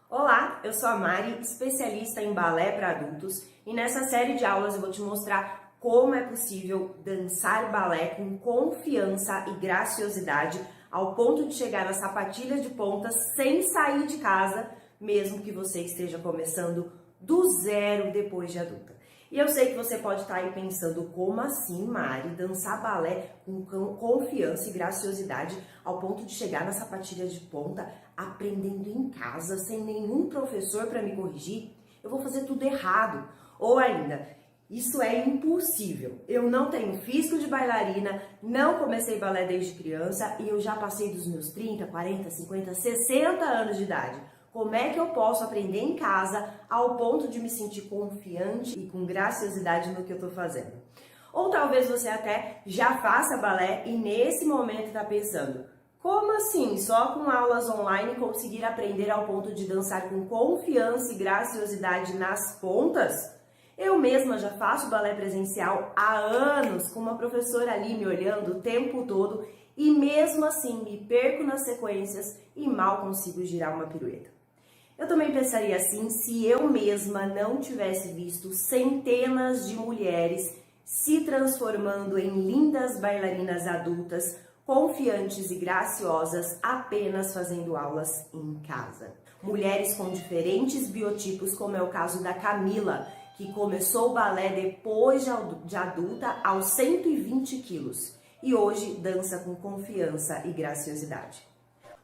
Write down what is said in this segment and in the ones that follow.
Olá, eu sou a Mari, especialista em balé para adultos, e nessa série de aulas eu vou te mostrar como é possível dançar balé com confiança e graciosidade ao ponto de chegar nas sapatilhas de ponta sem sair de casa, mesmo que você esteja começando do zero depois de adulta. E eu sei que você pode estar aí pensando, como assim, Mari, dançar balé com confiança e graciosidade ao ponto de chegar na sapatilha de ponta, aprendendo em casa, sem nenhum professor para me corrigir? Eu vou fazer tudo errado. Ou ainda, isso é impossível. Eu não tenho físico de bailarina, não comecei balé desde criança e eu já passei dos meus 30, 40, 50, 60 anos de idade. Como é que eu posso aprender em casa ao ponto de me sentir confiante e com graciosidade no que eu estou fazendo? Ou talvez você até já faça balé e nesse momento está pensando, como assim? Só com aulas online conseguir aprender ao ponto de dançar com confiança e graciosidade nas pontas? Eu mesma já faço balé presencial há anos, com uma professora ali me olhando o tempo todo e mesmo assim me perco nas sequências e mal consigo girar uma pirueta. Eu também pensaria assim se eu mesma não tivesse visto centenas de mulheres se transformando em lindas bailarinas adultas, confiantes e graciosas apenas fazendo aulas em casa. Mulheres com diferentes biotipos, como é o caso da Camila, que começou o balé depois de adulta aos 120 quilos e hoje dança com confiança e graciosidade.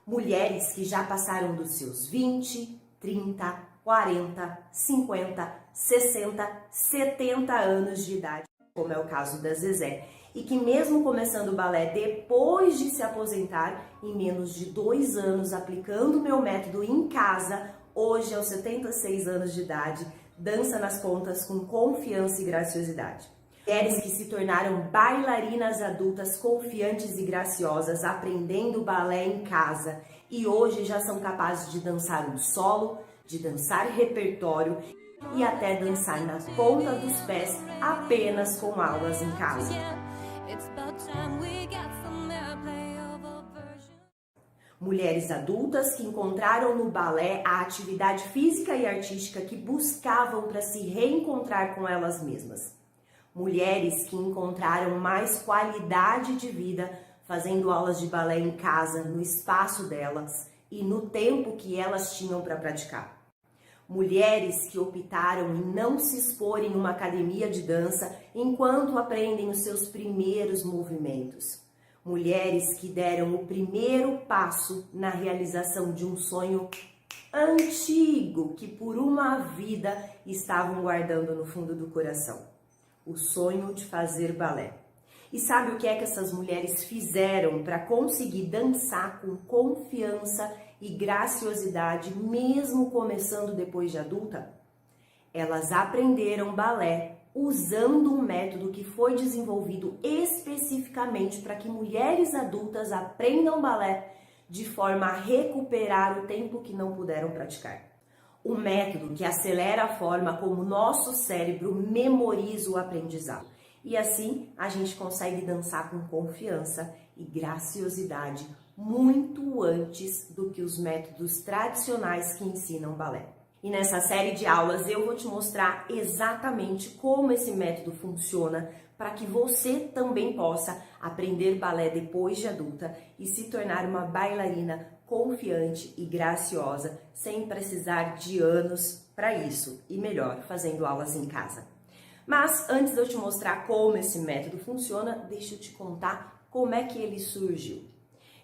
Mulheres que já passaram dos seus 20, 30, 40, 50, 60, 70 anos de idade, como é o caso da Zezé, e que mesmo começando o balé depois de se aposentar, em menos de 2 anos aplicando o meu método em casa, hoje aos 76 anos de idade, dança nas pontas com confiança e graciosidade. Mulheres que se tornaram bailarinas adultas confiantes e graciosas, aprendendo balé em casa e hoje já são capazes de dançar um solo, de dançar repertório e até dançar na ponta dos pés apenas com aulas em casa. Mulheres adultas que encontraram no balé a atividade física e artística que buscavam para se reencontrar com elas mesmas. Mulheres que encontraram mais qualidade de vida fazendo aulas de balé em casa, no espaço delas e no tempo que elas tinham para praticar. Mulheres que optaram em não se expor em uma academia de dança enquanto aprendem os seus primeiros movimentos. Mulheres que deram o primeiro passo na realização de um sonho antigo que por uma vida estavam guardando no fundo do coração. O sonho de fazer balé. E sabe o que é que essas mulheres fizeram para conseguir dançar com confiança e graciosidade, mesmo começando depois de adulta? Elas aprenderam balé usando um método que foi desenvolvido especificamente para que mulheres adultas aprendam balé de forma a recuperar o tempo que não puderam praticar. Um método que acelera a forma como o nosso cérebro memoriza o aprendizado. E assim a gente consegue dançar com confiança e graciosidade muito antes do que os métodos tradicionais que ensinam balé. E nessa série de aulas eu vou te mostrar exatamente como esse método funciona para que você também possa aprender balé depois de adulta e se tornar uma bailarina confiante e graciosa sem precisar de anos para isso e melhor, fazendo aulas em casa. Mas antes de eu te mostrar como esse método funciona, deixa eu te contar como é que ele surgiu.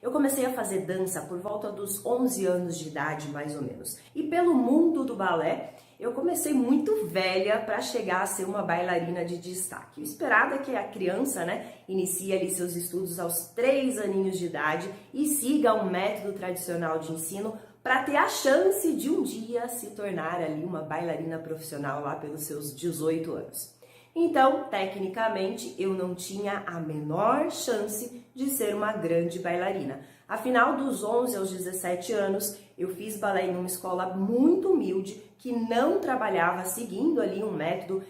Eu comecei a fazer dança por volta dos 11 anos de idade, mais ou menos. E pelo mundo do balé, eu comecei muito velha para chegar a ser uma bailarina de destaque. O esperado é que a criança, inicie ali seus estudos aos 3 aninhos de idade e siga um método tradicional de ensino para ter a chance de um dia se tornar ali uma bailarina profissional lá pelos seus 18 anos. Então, tecnicamente, eu não tinha a menor chance de ser uma grande bailarina. Afinal, dos 11 aos 17 anos, eu fiz balé em uma escola muito humilde que não trabalhava seguindo ali um método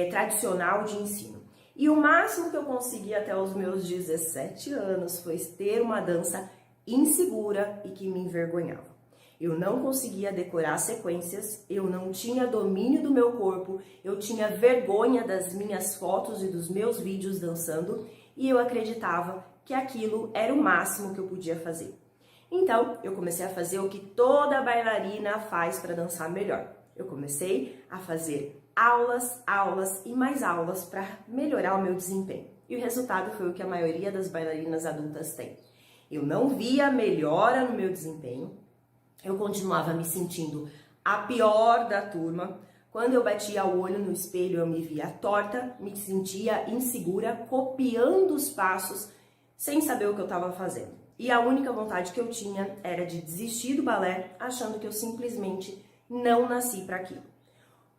tradicional de ensino. E o máximo que eu consegui até os meus 17 anos foi ter uma dança insegura e que me envergonhava. Eu não conseguia decorar sequências, eu não tinha domínio do meu corpo, eu tinha vergonha das minhas fotos e dos meus vídeos dançando e eu acreditava que aquilo era o máximo que eu podia fazer. Então, eu comecei a fazer o que toda bailarina faz para dançar melhor. Eu comecei a fazer aulas e mais aulas para melhorar o meu desempenho. E o resultado foi o que a maioria das bailarinas adultas tem. Eu não via melhora no meu desempenho. Eu continuava me sentindo a pior da turma. Quando eu batia o olho no espelho, eu me via torta, me sentia insegura, copiando os passos, sem saber o que eu estava fazendo. E a única vontade que eu tinha era de desistir do balé, achando que eu simplesmente não nasci para aquilo.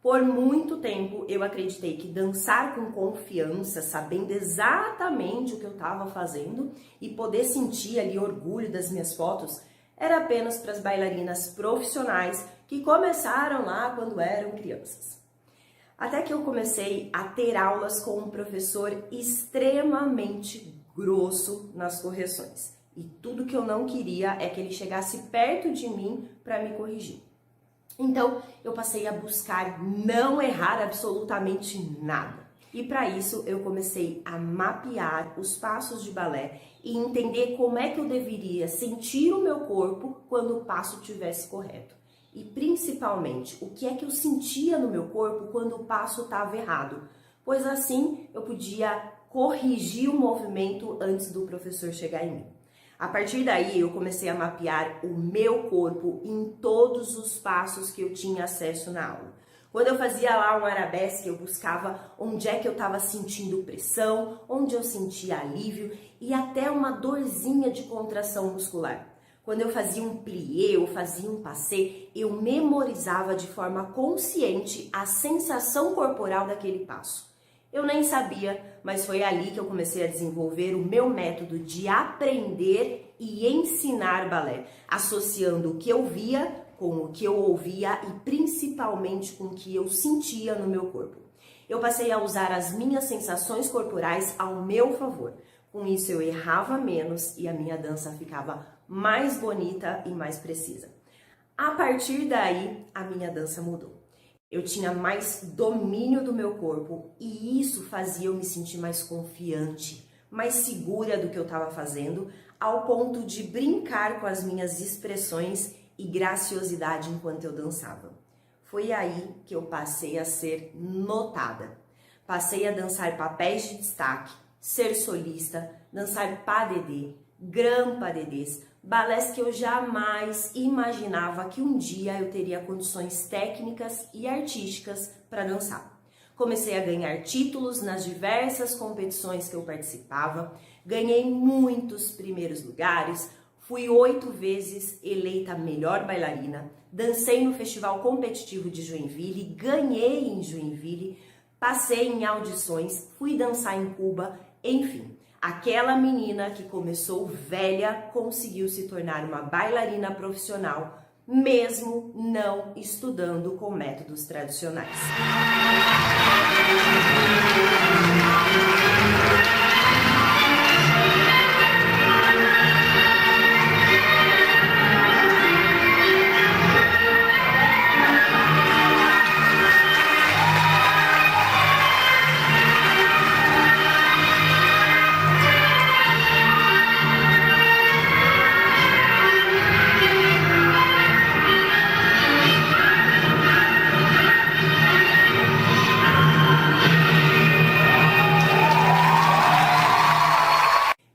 Por muito tempo, eu acreditei que dançar com confiança, sabendo exatamente o que eu estava fazendo e poder sentir ali orgulho das minhas fotos, era apenas para as bailarinas profissionais que começaram lá quando eram crianças. Até que eu comecei a ter aulas com um professor extremamente grosso nas correções. E tudo que eu não queria é que ele chegasse perto de mim para me corrigir. Então, eu passei a buscar não errar absolutamente nada. E para isso, eu comecei a mapear os passos de balé e entender como é que eu deveria sentir o meu corpo quando o passo estivesse correto. E principalmente, o que é que eu sentia no meu corpo quando o passo estava errado. Pois assim, eu podia corrigir o movimento antes do professor chegar em mim. A partir daí, eu comecei a mapear o meu corpo em todos os passos que eu tinha acesso na aula. Quando eu fazia lá um arabesque, eu buscava onde é que eu estava sentindo pressão, onde eu sentia alívio e até uma dorzinha de contração muscular. Quando eu fazia um plié ou fazia um passé, eu memorizava de forma consciente a sensação corporal daquele passo. Eu nem sabia, mas foi ali que eu comecei a desenvolver o meu método de aprender e ensinar balé, associando o que eu via com o que eu ouvia e principalmente com o que eu sentia no meu corpo. Eu passei a usar as minhas sensações corporais ao meu favor. Com isso eu errava menos e a minha dança ficava mais bonita e mais precisa. A partir daí, a minha dança mudou. Eu tinha mais domínio do meu corpo e isso fazia eu me sentir mais confiante, mais segura do que eu estava fazendo, ao ponto de brincar com as minhas expressões e graciosidade enquanto eu dançava. Foi aí que eu passei a ser notada. Passei a dançar papéis de destaque, ser solista, dançar pas de deux, grand pas de deux, balés que eu jamais imaginava que um dia eu teria condições técnicas e artísticas para dançar. Comecei a ganhar títulos nas diversas competições que eu participava, ganhei muitos primeiros lugares, fui 8 vezes eleita melhor bailarina, dancei no Festival Competitivo de Joinville, ganhei em Joinville, Passei em audições, fui dançar em Cuba, enfim. Aquela menina que começou velha conseguiu se tornar uma bailarina profissional, mesmo não estudando com métodos tradicionais.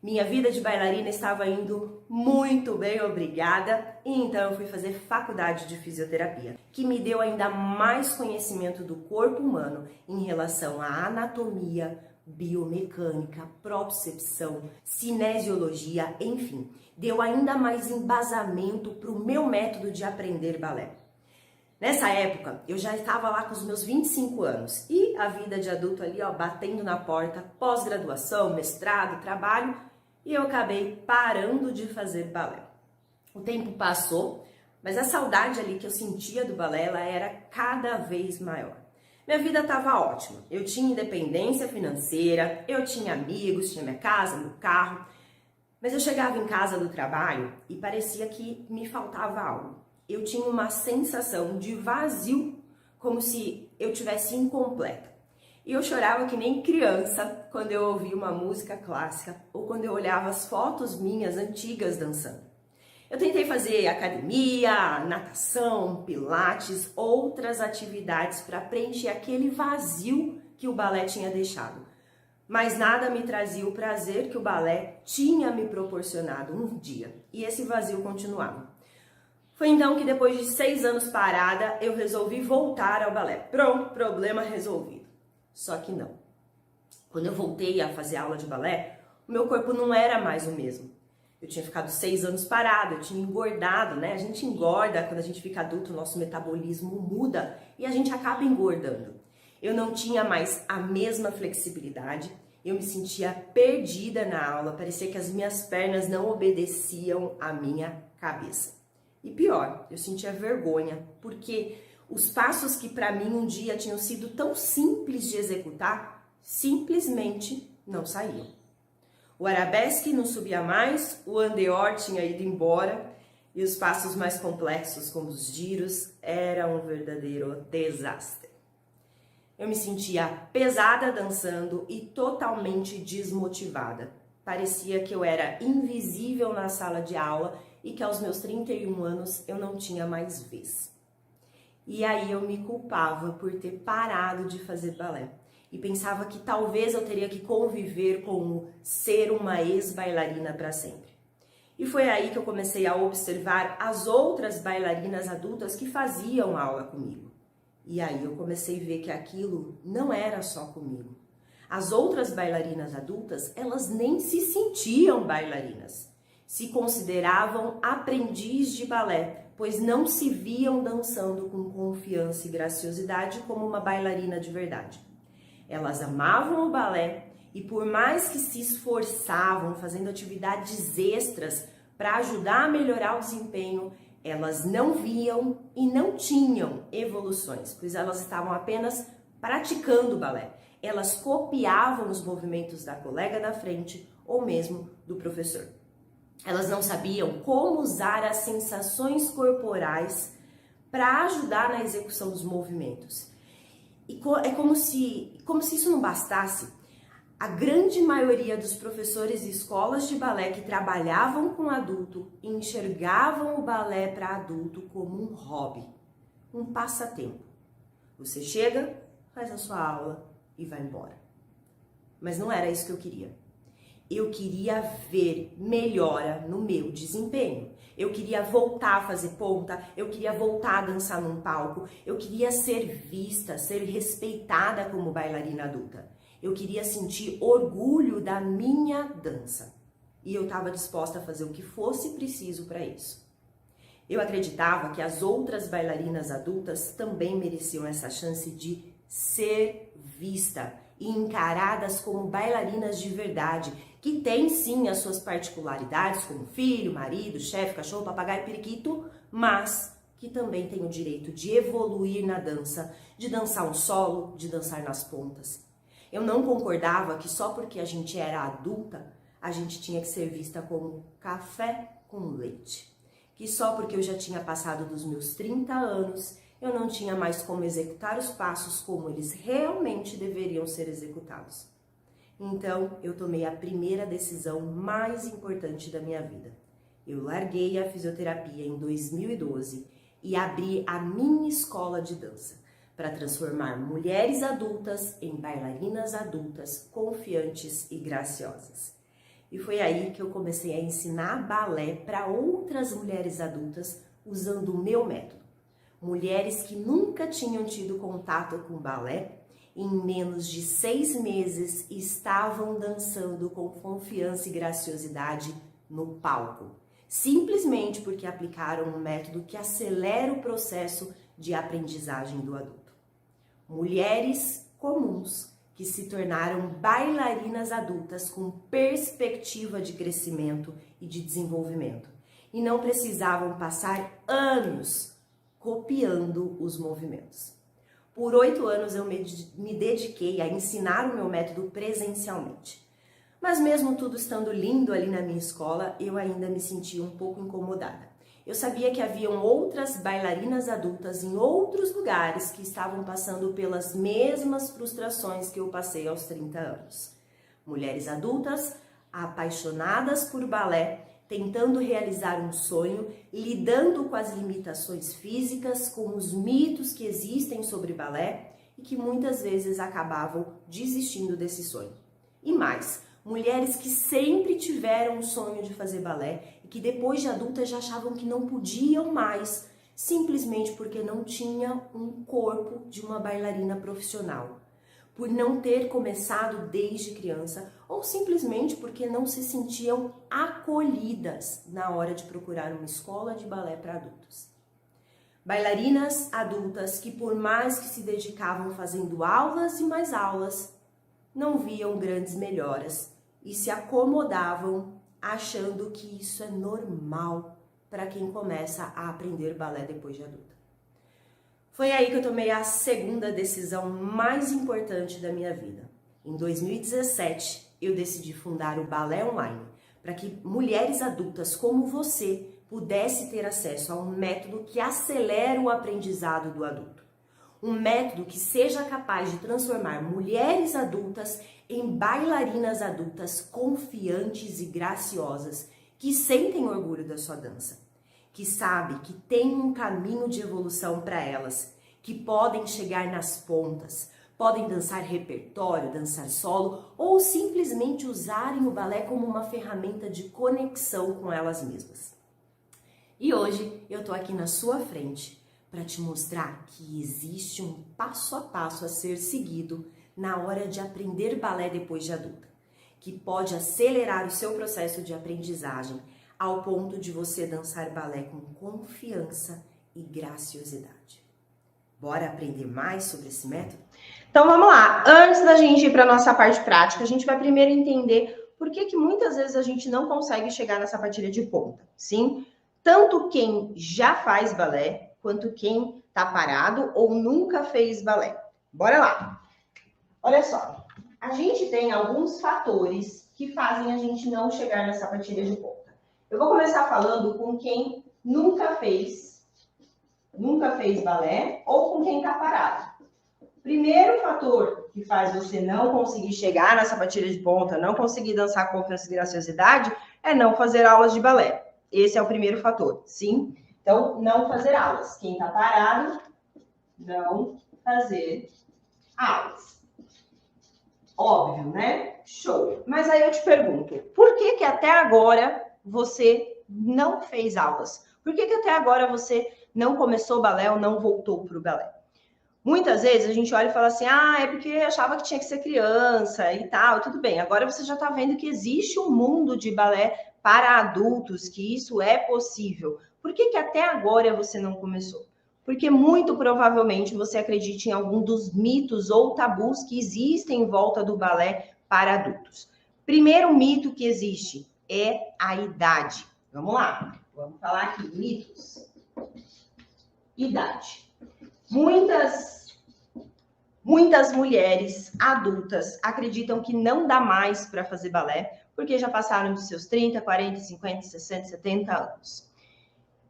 Minha vida de bailarina estava indo muito bem, obrigada, e então eu fui fazer faculdade de fisioterapia, que me deu ainda mais conhecimento do corpo humano em relação à anatomia, biomecânica, propriocepção, cinesiologia, enfim, deu ainda mais embasamento para o meu método de aprender balé. Nessa época, eu já estava lá com os meus 25 anos e a vida de adulto ali, ó, batendo na porta, pós-graduação, mestrado, trabalho, e eu acabei parando de fazer balé. O tempo passou, mas a saudade ali que eu sentia do balé, ela era cada vez maior. Minha vida estava ótima, eu tinha independência financeira, eu tinha amigos, tinha minha casa, meu carro, mas eu chegava em casa do trabalho e parecia que me faltava algo. Eu tinha uma sensação de vazio, como se eu tivesse incompleta. E eu chorava que nem criança quando eu ouvia uma música clássica ou quando eu olhava as fotos minhas antigas dançando. Eu tentei fazer academia, natação, pilates, outras atividades para preencher aquele vazio que o balé tinha deixado. Mas nada me trazia o prazer que o balé tinha me proporcionado um dia. E esse vazio continuava. Foi então que depois de 6 anos parada, eu resolvi voltar ao balé. Pronto, problema resolvido. Só que não. Quando eu voltei a fazer aula de balé, o meu corpo não era mais o mesmo. Eu tinha ficado 6 anos parado, eu tinha engordado, né? A gente engorda quando a gente fica adulto, o nosso metabolismo muda e a gente acaba engordando. Eu não tinha mais a mesma flexibilidade, eu me sentia perdida na aula, parecia que as minhas pernas não obedeciam à minha cabeça. E pior, eu sentia vergonha, porque os passos que para mim um dia tinham sido tão simples de executar, simplesmente não saíam. O arabesque não subia mais, o andeor tinha ido embora e os passos mais complexos, como os giros, eram um verdadeiro desastre. Eu me sentia pesada dançando e totalmente desmotivada. Parecia que eu era invisível na sala de aula e que aos meus 31 anos eu não tinha mais vez. E aí eu me culpava por ter parado de fazer balé. E pensava que talvez eu teria que conviver com o ser uma ex-bailarina para sempre. E foi aí que eu comecei a observar as outras bailarinas adultas que faziam aula comigo. E aí eu comecei a ver que aquilo não era só comigo. As outras bailarinas adultas, elas nem se sentiam bailarinas. Se consideravam aprendiz de balé, pois não se viam dançando com confiança e graciosidade como uma bailarina de verdade. Elas amavam o balé e por mais que se esforçavam fazendo atividades extras para ajudar a melhorar o desempenho, elas não viam e não tinham evoluções, pois elas estavam apenas praticando o balé. Elas copiavam os movimentos da colega da frente ou mesmo do professor. Elas não sabiam como usar as sensações corporais para ajudar na execução dos movimentos. E é como se isso não bastasse, a grande maioria dos professores de escolas de balé que trabalhavam com adulto enxergavam o balé para adulto como um hobby, um passatempo. Você chega, faz a sua aula e vai embora. Mas não era isso que eu queria. Eu queria ver melhora no meu desempenho. Eu queria voltar a fazer ponta, eu queria voltar a dançar num palco, eu queria ser vista, ser respeitada como bailarina adulta. Eu queria sentir orgulho da minha dança. E eu estava disposta a fazer o que fosse preciso para isso. Eu acreditava que as outras bailarinas adultas também mereciam essa chance de ser vista e encaradas como bailarinas de verdade, que têm sim as suas particularidades, como filho, marido, chefe, cachorro, papagaio, periquito, mas que também têm o direito de evoluir na dança, de dançar um solo, de dançar nas pontas. Eu não concordava que só porque a gente era adulta, a gente tinha que ser vista como café com leite. Que só porque eu já tinha passado dos meus 30 anos, eu não tinha mais como executar os passos como eles realmente deveriam ser executados. Então, eu tomei a primeira decisão mais importante da minha vida. Eu larguei a fisioterapia em 2012 e abri a minha escola de dança para transformar mulheres adultas em bailarinas adultas, confiantes e graciosas. E foi aí que eu comecei a ensinar balé para outras mulheres adultas usando o meu método. Mulheres que nunca tinham tido contato com balé, em menos de 6 meses estavam dançando com confiança e graciosidade no palco. Simplesmente porque aplicaram um método que acelera o processo de aprendizagem do adulto. Mulheres comuns que se tornaram bailarinas adultas com perspectiva de crescimento e de desenvolvimento e não precisavam passar anos copiando os movimentos. Por 8 anos eu me dediquei a ensinar o meu método presencialmente. Mas mesmo tudo estando lindo ali na minha escola, eu ainda me sentia um pouco incomodada. Eu sabia que haviam outras bailarinas adultas em outros lugares que estavam passando pelas mesmas frustrações que eu passei aos 30 anos. Mulheres adultas, apaixonadas por balé, tentando realizar um sonho, lidando com as limitações físicas, com os mitos que existem sobre balé e que muitas vezes acabavam desistindo desse sonho. E mais, mulheres que sempre tiveram o sonho de fazer balé e que depois de adultas já achavam que não podiam mais, simplesmente porque não tinham um corpo de uma bailarina profissional, por não ter começado desde criança ou simplesmente porque não se sentiam acolhidas na hora de procurar uma escola de balé para adultos. Bailarinas adultas que, por mais que se dedicavam fazendo aulas e mais aulas, não viam grandes melhoras e se acomodavam achando que isso é normal para quem começa a aprender balé depois de adulta. Foi aí que eu tomei a segunda decisão mais importante da minha vida. Em 2017, eu decidi fundar o Balé Online para que mulheres adultas como você pudesse ter acesso a um método que acelera o aprendizado do adulto. Um método que seja capaz de transformar mulheres adultas em bailarinas adultas confiantes e graciosas, que sentem orgulho da sua dança, que sabe que tem um caminho de evolução para elas, que podem chegar nas pontas, podem dançar repertório, dançar solo ou simplesmente usarem o balé como uma ferramenta de conexão com elas mesmas. E hoje eu tô aqui na sua frente para te mostrar que existe um passo a passo a ser seguido na hora de aprender balé depois de adulta, que pode acelerar o seu processo de aprendizagem ao ponto de você dançar balé com confiança e graciosidade. Bora aprender mais sobre esse método? Então vamos lá, antes da gente ir para a nossa parte prática, a gente vai primeiro entender por que muitas vezes a gente não consegue chegar na sapatilha de ponta, sim? Tanto quem já faz balé, quanto quem tá parado ou nunca fez balé. Bora lá! Olha só, a gente tem alguns fatores que fazem a gente não chegar na sapatilha de ponta. Eu vou começar falando com quem nunca fez balé ou com quem tá parado. Primeiro fator que faz você não conseguir chegar na sapatilha de ponta, não conseguir dançar com confiança e graciosidade, é não fazer aulas de balé. Esse é o primeiro fator, sim? Então, não fazer aulas. Quem tá parado, não fazer aulas. Óbvio, né? Show. Mas aí eu te pergunto, por que até agora você não fez aulas? Por que até agora você não começou balé ou não voltou para o balé? Muitas vezes a gente olha e fala assim, é porque achava que tinha que ser criança e tal, tudo bem. Agora você já está vendo que existe um mundo de balé para adultos, que isso é possível. Por que até agora você não começou? Porque muito provavelmente você acredite em algum dos mitos ou tabus que existem em volta do balé para adultos. Primeiro mito que existe é a idade. Vamos lá, vamos falar aqui, mitos. Idade. Muitas mulheres adultas acreditam que não dá mais para fazer balé, porque já passaram dos seus 30, 40, 50, 60, 70 anos.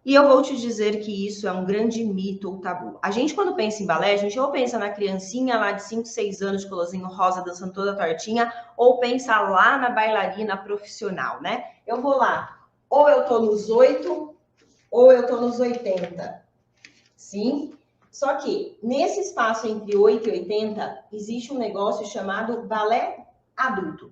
E eu vou te dizer que isso é um grande mito ou tabu. A gente, quando pensa em balé, a gente ou pensa na criancinha lá de 5, 6 anos de colozinho rosa dançando toda tortinha, ou pensa lá na bailarina profissional, né? Eu vou lá, ou eu tô nos 8, ou eu tô nos 80. Sim? Só que nesse espaço entre 8 e 80, existe um negócio chamado balé adulto. O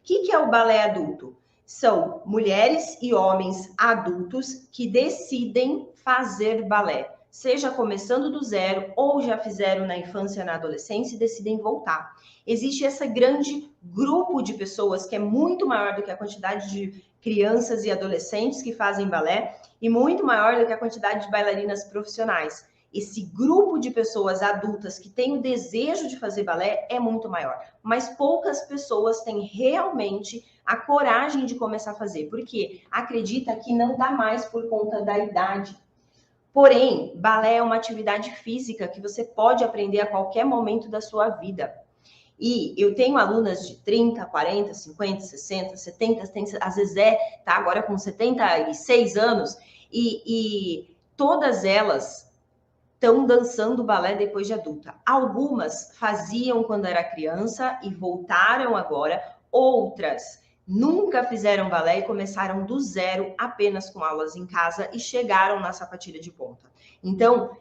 que é o balé adulto? São mulheres e homens adultos que decidem fazer balé, seja começando do zero ou já fizeram na infância, na adolescência e decidem voltar. Existe esse grande grupo de pessoas que é muito maior do que a quantidade de crianças e adolescentes que fazem balé e muito maior do que a quantidade de bailarinas profissionais. Esse grupo de pessoas adultas que tem o desejo de fazer balé é muito maior, mas poucas pessoas têm realmente a coragem de começar a fazer, porque acredita que não dá mais por conta da idade. Porém, balé é uma atividade física que você pode aprender a qualquer momento da sua vida. E eu tenho alunas de 30, 40, 50, 60, 70, a Zezé tá agora com 76 anos, e todas elas estão dançando balé depois de adulta. Algumas faziam quando era criança e voltaram agora, outras nunca fizeram balé e começaram do zero apenas com aulas em casa e chegaram na sapatilha de ponta. Então,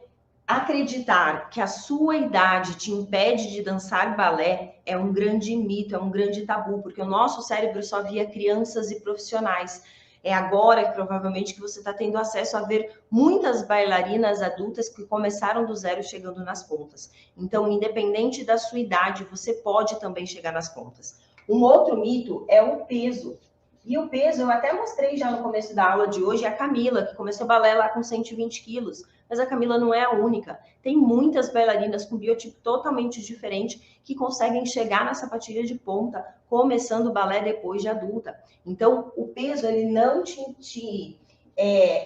acreditar que a sua idade te impede de dançar balé é um grande mito, é um grande tabu, porque o nosso cérebro só via crianças e profissionais. É agora que provavelmente que você está tendo acesso a ver muitas bailarinas adultas que começaram do zero chegando nas pontas. Então, independente da sua idade, você pode também chegar nas pontas. Um outro mito é o peso. E o peso, eu até mostrei já no começo da aula de hoje, a Camila, que começou balé lá com 120 quilos. Mas a Camila não é a única. Tem muitas bailarinas com biotipo totalmente diferente que conseguem chegar na sapatilha de ponta, começando o balé depois de adulta. Então, o peso, ele não te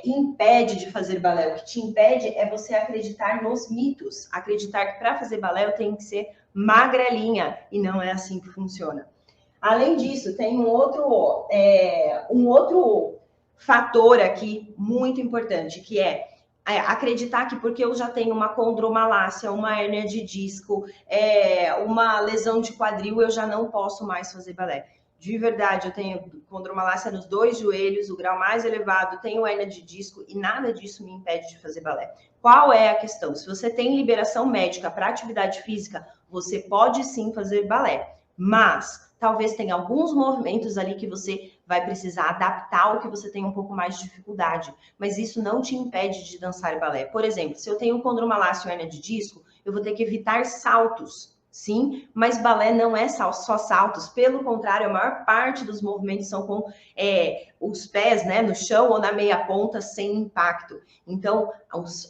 impede de fazer balé. O que te impede é você acreditar nos mitos. Acreditar que para fazer balé eu tenho que ser magrelinha. E não é assim que funciona. Além disso, tem um outro fator aqui muito importante, que é acreditar que porque eu já tenho uma condromalácia, uma hérnia de disco, uma lesão de quadril, eu já não posso mais fazer balé. De verdade, eu tenho condromalácia nos 2 joelhos, o grau mais elevado, tenho hérnia de disco e nada disso me impede de fazer balé. Qual é a questão? Se você tem liberação médica para atividade física, você pode sim fazer balé, mas talvez tenha alguns movimentos ali que você vai precisar adaptar ou que você tem um pouco mais de dificuldade, mas isso não te impede de dançar balé. Por exemplo, se eu tenho condromalácia ou hérnia de disco, eu vou ter que evitar saltos, sim, mas balé não é só saltos, pelo contrário, a maior parte dos movimentos são com os pés, né, no chão ou na meia ponta sem impacto. Então,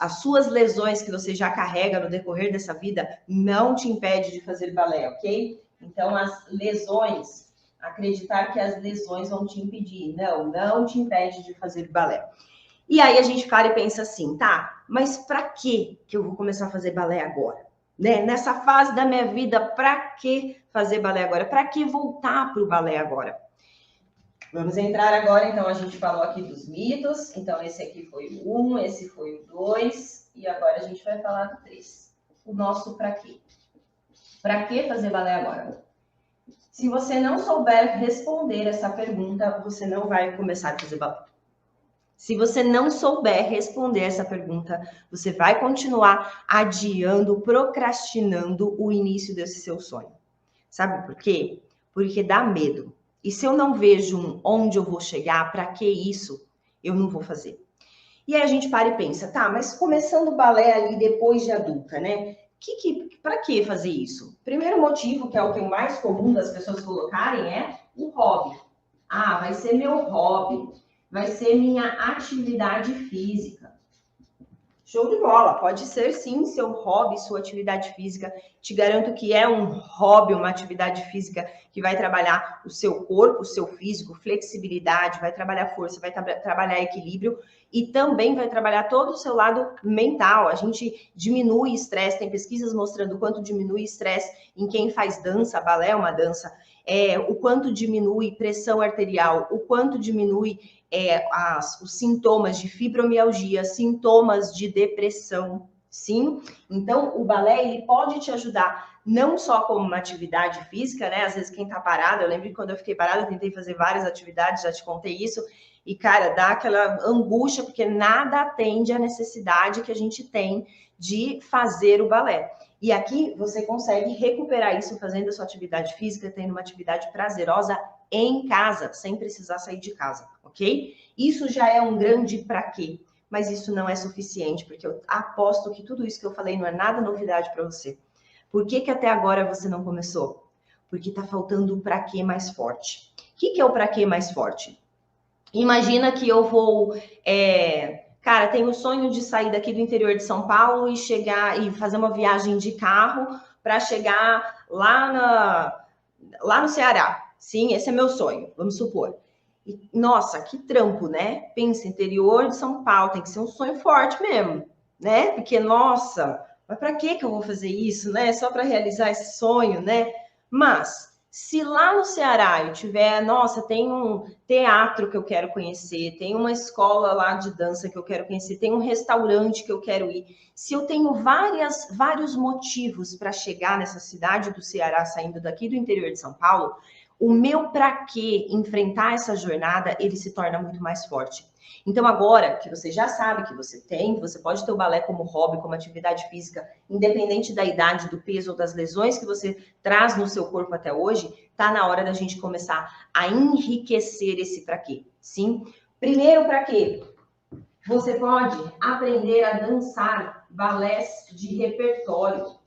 as suas lesões que você já carrega no decorrer dessa vida não te impede de fazer balé, ok? Então, as lesões, acreditar que as lesões vão te impedir. Não te impede de fazer balé. E aí a gente para e pensa assim, tá, mas para que eu vou começar a fazer balé agora? Né? Nessa fase da minha vida, para que fazer balé agora? Para que voltar para o balé agora? Vamos entrar agora, então, a gente falou aqui dos mitos. Então, esse aqui foi o 1, esse foi o 2, e agora a gente vai falar do 3. O nosso para quê? Para que fazer balé agora? Se você não souber responder essa pergunta, você não vai começar a fazer balé. Se você não souber responder essa pergunta, você vai continuar adiando, procrastinando o início desse seu sonho. Sabe por quê? Porque dá medo. E se eu não vejo onde eu vou chegar, para que isso? Eu não vou fazer. E aí a gente para e pensa, tá, mas começando o balé ali depois de adulta, né? Para que fazer isso? Primeiro motivo, que é o que é o mais comum das pessoas colocarem, é o hobby. Ah, vai ser meu hobby, vai ser minha atividade física. Show de bola, pode ser sim seu hobby, sua atividade física. Te garanto que é um hobby, uma atividade física que vai trabalhar o seu corpo, o seu físico, flexibilidade, vai trabalhar força, vai trabalhar equilíbrio e também vai trabalhar todo o seu lado mental. A gente diminui estresse, tem pesquisas mostrando o quanto diminui estresse em quem faz dança, balé é uma dança, o quanto diminui pressão arterial, o quanto diminui os sintomas de fibromialgia, sintomas de depressão, sim? Então, o balé, ele pode te ajudar não só como uma atividade física, né? Às vezes quem tá parado, eu lembro que quando eu fiquei parada, eu tentei fazer várias atividades, já te contei isso, e, cara, dá aquela angústia, porque nada atende à necessidade que a gente tem de fazer o balé. E aqui você consegue recuperar isso fazendo a sua atividade física, tendo uma atividade prazerosa em casa, sem precisar sair de casa, ok? Isso já é um grande pra quê, mas isso não é suficiente, porque eu aposto que tudo isso que eu falei não é nada novidade para você. Por que até agora você não começou? Porque tá faltando o pra quê mais forte. O que é o pra quê mais forte? Imagina que eu vou... Cara, tenho o sonho de sair daqui do interior de São Paulo e chegar e fazer uma viagem de carro para chegar lá no Ceará. Sim, esse é meu sonho, vamos supor. E, nossa, que trampo, né? Pensa, interior de São Paulo, tem que ser um sonho forte mesmo, né? Porque, nossa, mas para que eu vou fazer isso, né? Só para realizar esse sonho, né? Mas se lá no Ceará eu tiver, nossa, tem um teatro que eu quero conhecer, tem uma escola lá de dança que eu quero conhecer, tem um restaurante que eu quero ir. Se eu tenho vários motivos para chegar nessa cidade do Ceará, saindo daqui do interior de São Paulo, o meu para que enfrentar essa jornada, ele se torna muito mais forte. Então, agora que você já sabe que você pode ter o balé como hobby, como atividade física, independente da idade, do peso ou das lesões que você traz no seu corpo até hoje, tá na hora da gente começar a enriquecer esse para quê. Sim? Primeiro para quê? Você pode aprender a dançar balés de repertório. O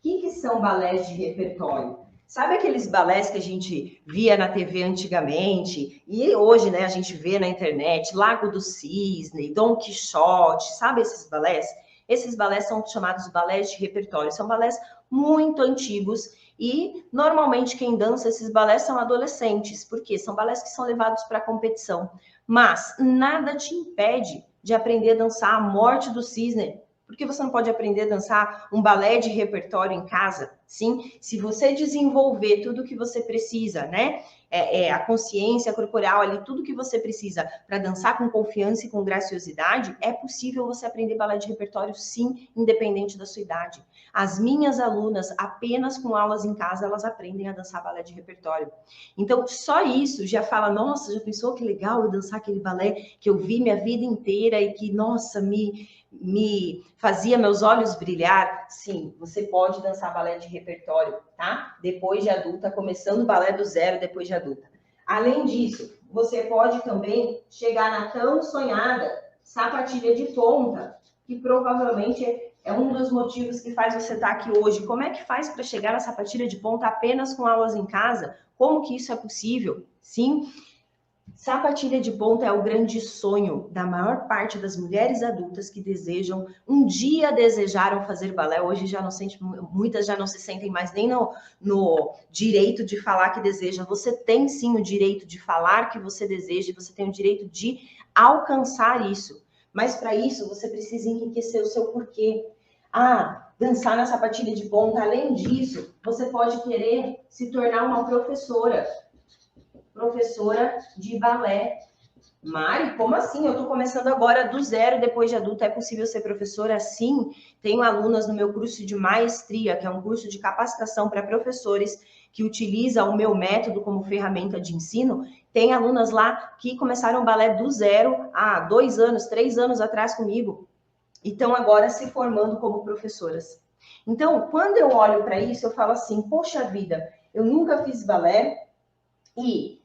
que são balés de repertório? Sabe aqueles balés que a gente via na TV antigamente e hoje, né, a gente vê na internet, Lago do Cisne, Dom Quixote, sabe esses balés? Esses balés são chamados balés de repertório, são balés muito antigos e normalmente quem dança esses balés são adolescentes, porque são balés que são levados para competição. Mas nada te impede de aprender a dançar a Morte do Cisne. Por que você não pode aprender a dançar um balé de repertório em casa? Sim, se você desenvolver tudo que você precisa, né? A consciência corporal ali, tudo que você precisa para dançar com confiança e com graciosidade, é possível você aprender balé de repertório, sim, independente da sua idade. As minhas alunas, apenas com aulas em casa, elas aprendem a dançar balé de repertório. Então, só isso já fala, nossa, já pensou que legal eu dançar aquele balé que eu vi minha vida inteira e que, nossa, me fazia meus olhos brilhar? Sim, você pode dançar balé de repertório, tá? Depois de adulta, começando balé do zero depois de adulta. Além disso, você pode também chegar na tão sonhada sapatilha de ponta, que provavelmente é um dos motivos que faz você estar aqui hoje. Como é que faz para chegar na sapatilha de ponta apenas com aulas em casa? Como que isso é possível? Sim, sapatilha de ponta é o grande sonho da maior parte das mulheres adultas que desejam, um dia desejaram fazer balé, hoje já não sente, muitas já não se sentem mais nem no direito de falar que deseja. Você tem sim o direito de falar que você deseja, você tem o direito de alcançar isso. Mas para isso você precisa enriquecer o seu porquê. Dançar na sapatilha de ponta, além disso, você pode querer se tornar uma professora de balé. Mari, como assim? Eu estou começando agora do zero, depois de adulta. É possível ser professora? Sim. Tenho alunas no meu curso de maestria, que é um curso de capacitação para professores que utiliza o meu método como ferramenta de ensino. Tem alunas lá que começaram balé do zero há 2 anos, 3 anos atrás comigo e estão agora se formando como professoras. Então, quando eu olho para isso, eu falo assim, poxa vida, eu nunca fiz balé e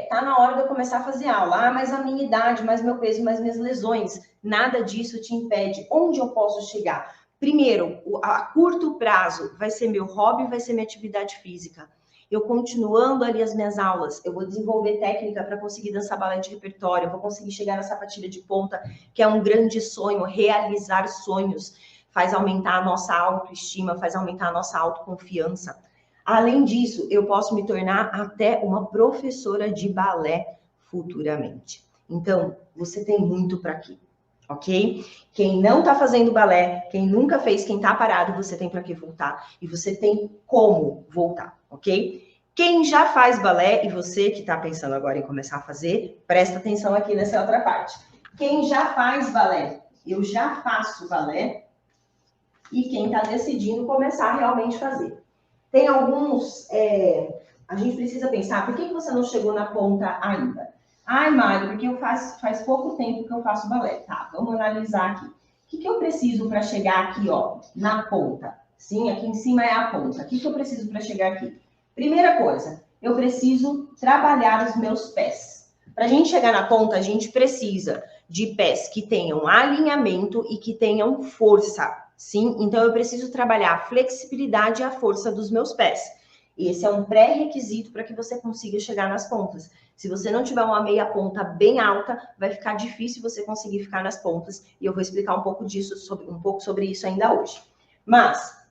tá na hora de eu começar a fazer aula. Mas a minha idade, mais meu peso, mais minhas lesões, nada disso te impede. Onde eu posso chegar? Primeiro, a curto prazo vai ser meu hobby, vai ser minha atividade física. eu continuando ali as minhas aulas, eu vou desenvolver técnica para conseguir dançar balé de repertório, eu vou conseguir chegar na sapatilha de ponta, que é um grande sonho, realizar sonhos, faz aumentar a nossa autoestima, faz aumentar a nossa autoconfiança. Além disso, eu posso me tornar até uma professora de balé futuramente. Então, você tem muito para aqui, ok? Quem não tá fazendo balé, quem nunca fez, quem tá parado, você tem para que voltar e você tem como voltar, ok? Quem já faz balé e você que tá pensando agora em começar a fazer, presta atenção aqui nessa outra parte. Quem já faz balé, eu já faço balé, e quem está decidindo começar a realmente fazer. Tem alguns... a gente precisa pensar, por que você não chegou na ponta ainda? Ai, Mário, porque faz pouco tempo que eu faço balé. Tá, vamos analisar aqui. O que eu preciso para chegar aqui, ó, na ponta? Sim, aqui em cima é a ponta. O que eu preciso para chegar aqui? Primeira coisa, eu preciso trabalhar os meus pés. Para a gente chegar na ponta, a gente precisa de pés que tenham alinhamento e que tenham força. Sim, então eu preciso trabalhar a flexibilidade e a força dos meus pés. Esse é um pré-requisito para que você consiga chegar nas pontas. Se você não tiver uma meia ponta bem alta, vai ficar difícil você conseguir ficar nas pontas. E eu vou explicar um pouco sobre isso ainda hoje. Mas,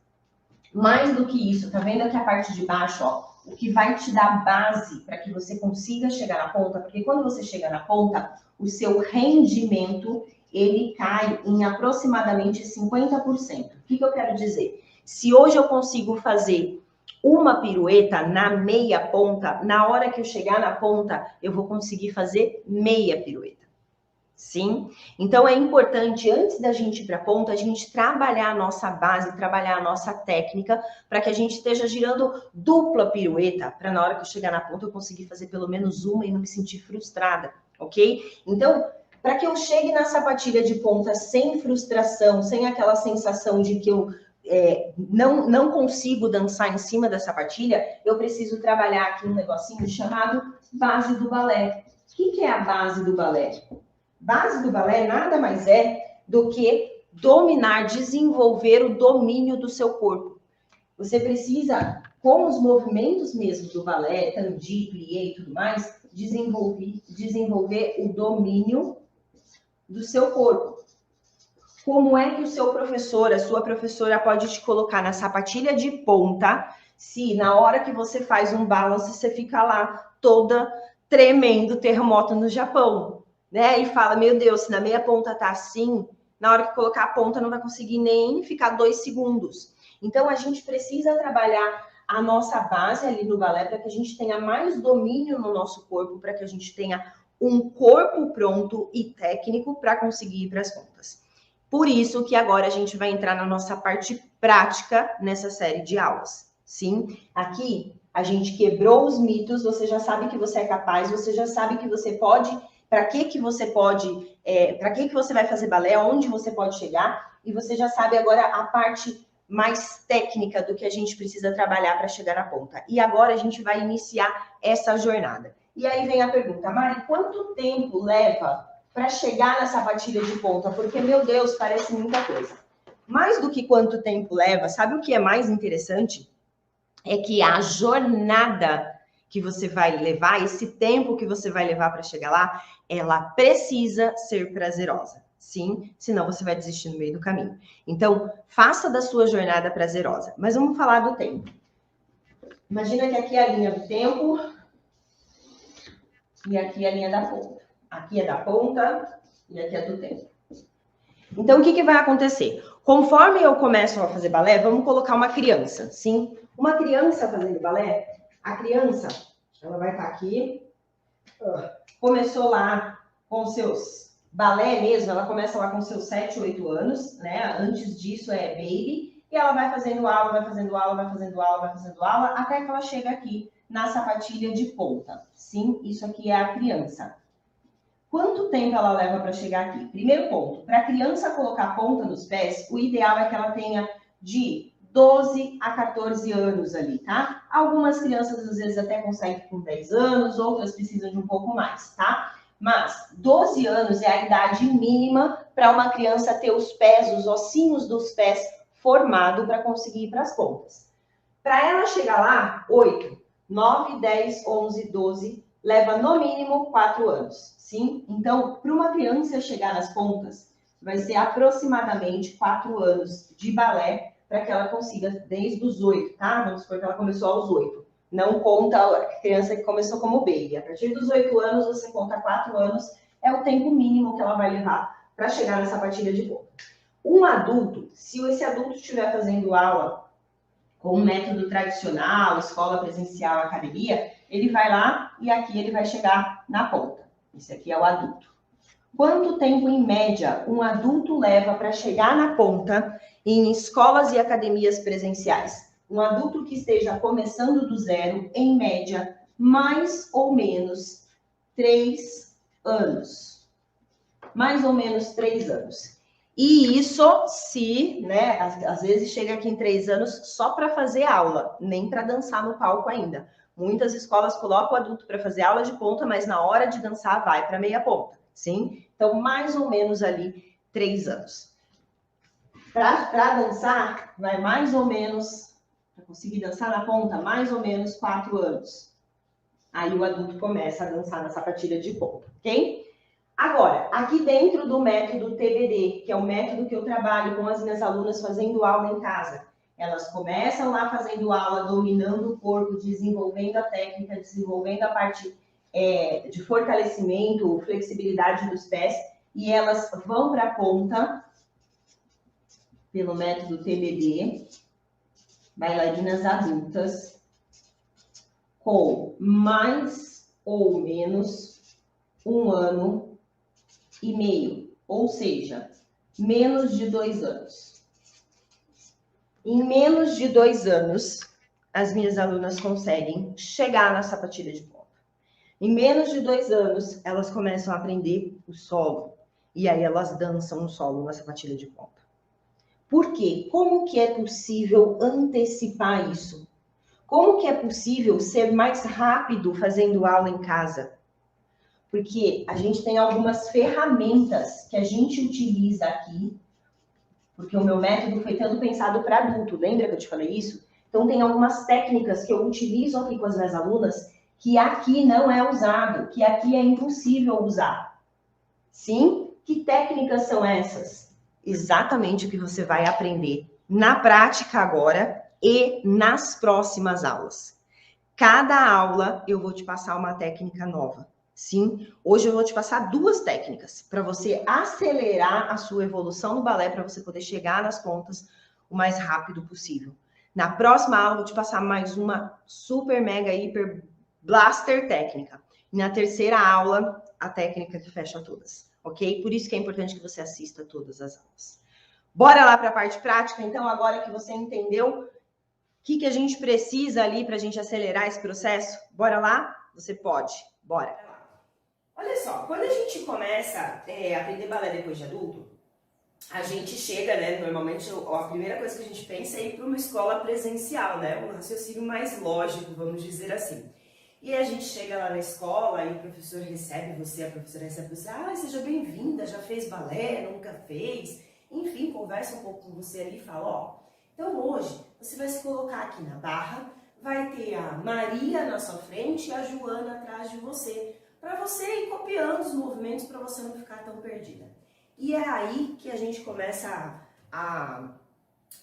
mais do que isso, tá vendo aqui a parte de baixo, ó? O que vai te dar base para que você consiga chegar na ponta, porque quando você chega na ponta, o seu rendimento ele cai em aproximadamente 50%. O que eu quero dizer? Se hoje eu consigo fazer uma pirueta na meia ponta, na hora que eu chegar na ponta, eu vou conseguir fazer meia pirueta. Sim? Então é importante, antes da gente ir para a ponta, a gente trabalhar a nossa base, trabalhar a nossa técnica, para que a gente esteja girando dupla pirueta, para na hora que eu chegar na ponta eu conseguir fazer pelo menos uma e não me sentir frustrada, ok? Então, para que eu chegue na sapatilha de ponta sem frustração, sem aquela sensação de que eu não consigo dançar em cima da sapatilha, eu preciso trabalhar aqui um negocinho chamado base do balé. O que é a base do balé? Base do balé nada mais é do que dominar, desenvolver o domínio do seu corpo. Você precisa, com os movimentos mesmo do balé, tandi, plié e tudo mais, desenvolver o domínio do seu corpo. Como é que o seu professor, a sua professora pode te colocar na sapatilha de ponta, se na hora que você faz um balance, você fica lá toda tremendo terremoto no Japão, né? E fala, meu Deus, se na meia ponta tá assim, na hora que colocar a ponta não vai conseguir nem ficar 2 segundos. Então, a gente precisa trabalhar a nossa base ali no balé para que a gente tenha mais domínio no nosso corpo, para que a gente tenha um corpo pronto e técnico para conseguir ir para as pontas. Por isso que agora a gente vai entrar na nossa parte prática nessa série de aulas. Sim, aqui a gente quebrou os mitos, você já sabe que você é capaz, você já sabe que você pode, para que você pode, para que você vai fazer balé, onde você pode chegar, e você já sabe agora a parte mais técnica do que a gente precisa trabalhar para chegar na ponta. E agora a gente vai iniciar essa jornada. E aí vem a pergunta, Mari, quanto tempo leva para chegar na sapatilha de ponta? Porque, meu Deus, parece muita coisa. Mais do que quanto tempo leva, sabe o que é mais interessante? É que a jornada que você vai levar, esse tempo que você vai levar para chegar lá, ela precisa ser prazerosa. Sim, senão você vai desistir no meio do caminho. Então, faça da sua jornada prazerosa. Mas vamos falar do tempo. Imagina que aqui é a linha do tempo e aqui é a linha da ponta. Aqui é da ponta e aqui é do tempo. Então, o que vai acontecer? Conforme eu começo a fazer balé, vamos colocar uma criança, sim? Uma criança fazendo balé, a criança, ela vai estar aqui, começou lá com seus balé mesmo, ela começa lá com seus 7, 8 anos, né? Antes disso é baby, e ela vai fazendo aula, vai fazendo aula, vai fazendo aula, vai fazendo aula, até que ela chega aqui na sapatilha de ponta. Sim, isso aqui é a criança. Quanto tempo ela leva para chegar aqui? Primeiro ponto, para a criança colocar ponta nos pés, o ideal é que ela tenha de 12 a 14 anos ali, tá? Algumas crianças às vezes até conseguem com 10 anos, outras precisam de um pouco mais, tá? Mas 12 anos é a idade mínima para uma criança ter os pés, os ossinhos dos pés formado para conseguir ir para as pontas. Para ela chegar lá, 8. 9, 10, 11, 12, leva no mínimo 4 anos, sim? Então, para uma criança chegar nas pontas, vai ser aproximadamente 4 anos de balé para que ela consiga, desde os 8, tá? Vamos supor que ela começou aos 8. Não conta a criança que começou como baby. A partir dos 8 anos, você conta 4 anos, é o tempo mínimo que ela vai levar para chegar nessa partilha de ponta. Um adulto, se esse adulto estiver fazendo aula com um método tradicional, escola presencial, academia, ele vai lá e aqui ele vai chegar na ponta. Esse aqui é o adulto. Quanto tempo, em média, um adulto leva para chegar na ponta em escolas e academias presenciais? Um adulto que esteja começando do zero, em média, mais ou menos 3 anos. Mais ou menos 3 anos. E isso se, né, às vezes chega aqui em 3 anos só para fazer aula, nem para dançar no palco ainda. Muitas escolas colocam o adulto para fazer aula de ponta, mas na hora de dançar vai para meia ponta, sim? Então, mais ou menos ali 3 anos. Para dançar, vai mais ou menos, para conseguir dançar na ponta, mais ou menos 4 anos. Aí o adulto começa a dançar nessa partilha de ponta, ok? Agora, aqui dentro do método TBD, que é o método que eu trabalho com as minhas alunas fazendo aula em casa, elas começam lá fazendo aula, dominando o corpo, desenvolvendo a técnica, desenvolvendo a parte de fortalecimento, flexibilidade dos pés, e elas vão para a ponta, pelo método TBD, bailarinas adultas, com mais ou menos 1 ano e meio, ou seja, menos de 2 anos. Em menos de 2 anos, as minhas alunas conseguem chegar na sapatilha de ponta. Em menos de 2 anos, elas começam a aprender o solo. E aí elas dançam o solo na sapatilha de ponta. Por quê? Como que é possível antecipar isso? Como que é possível ser mais rápido fazendo aula em casa? Porque a gente tem algumas ferramentas que a gente utiliza aqui, porque o meu método foi tanto pensado para adulto, lembra que eu te falei isso? Então tem algumas técnicas que eu utilizo aqui com as minhas alunas que aqui não é usado, que aqui é impossível usar. Sim? Que técnicas são essas? Exatamente o que você vai aprender na prática agora e nas próximas aulas. Cada aula eu vou te passar uma técnica nova. Sim, hoje eu vou te passar 2 técnicas para você acelerar a sua evolução no balé, para você poder chegar nas pontas o mais rápido possível. Na próxima aula eu vou te passar mais uma super, mega, hiper blaster técnica. E na terceira aula, a técnica que fecha todas, ok? Por isso que é importante que você assista todas as aulas. Bora lá para a parte prática, então, agora que você entendeu o que a gente precisa ali para a gente acelerar esse processo? Bora lá? Você pode. Bora! Olha só, quando a gente começa a aprender balé depois de adulto, a gente chega, né, normalmente a primeira coisa que a gente pensa é ir para uma escola presencial, né, um raciocínio mais lógico, vamos dizer assim. E a gente chega lá na escola e o professor recebe você, a professora recebe você, seja bem-vinda, já fez balé, nunca fez, enfim, conversa um pouco com você ali e fala, ó, então hoje você vai se colocar aqui na barra, vai ter a Maria na sua frente e a Joana atrás de você, para você ir copiando os movimentos para você não ficar tão perdida. E é aí que a gente começa a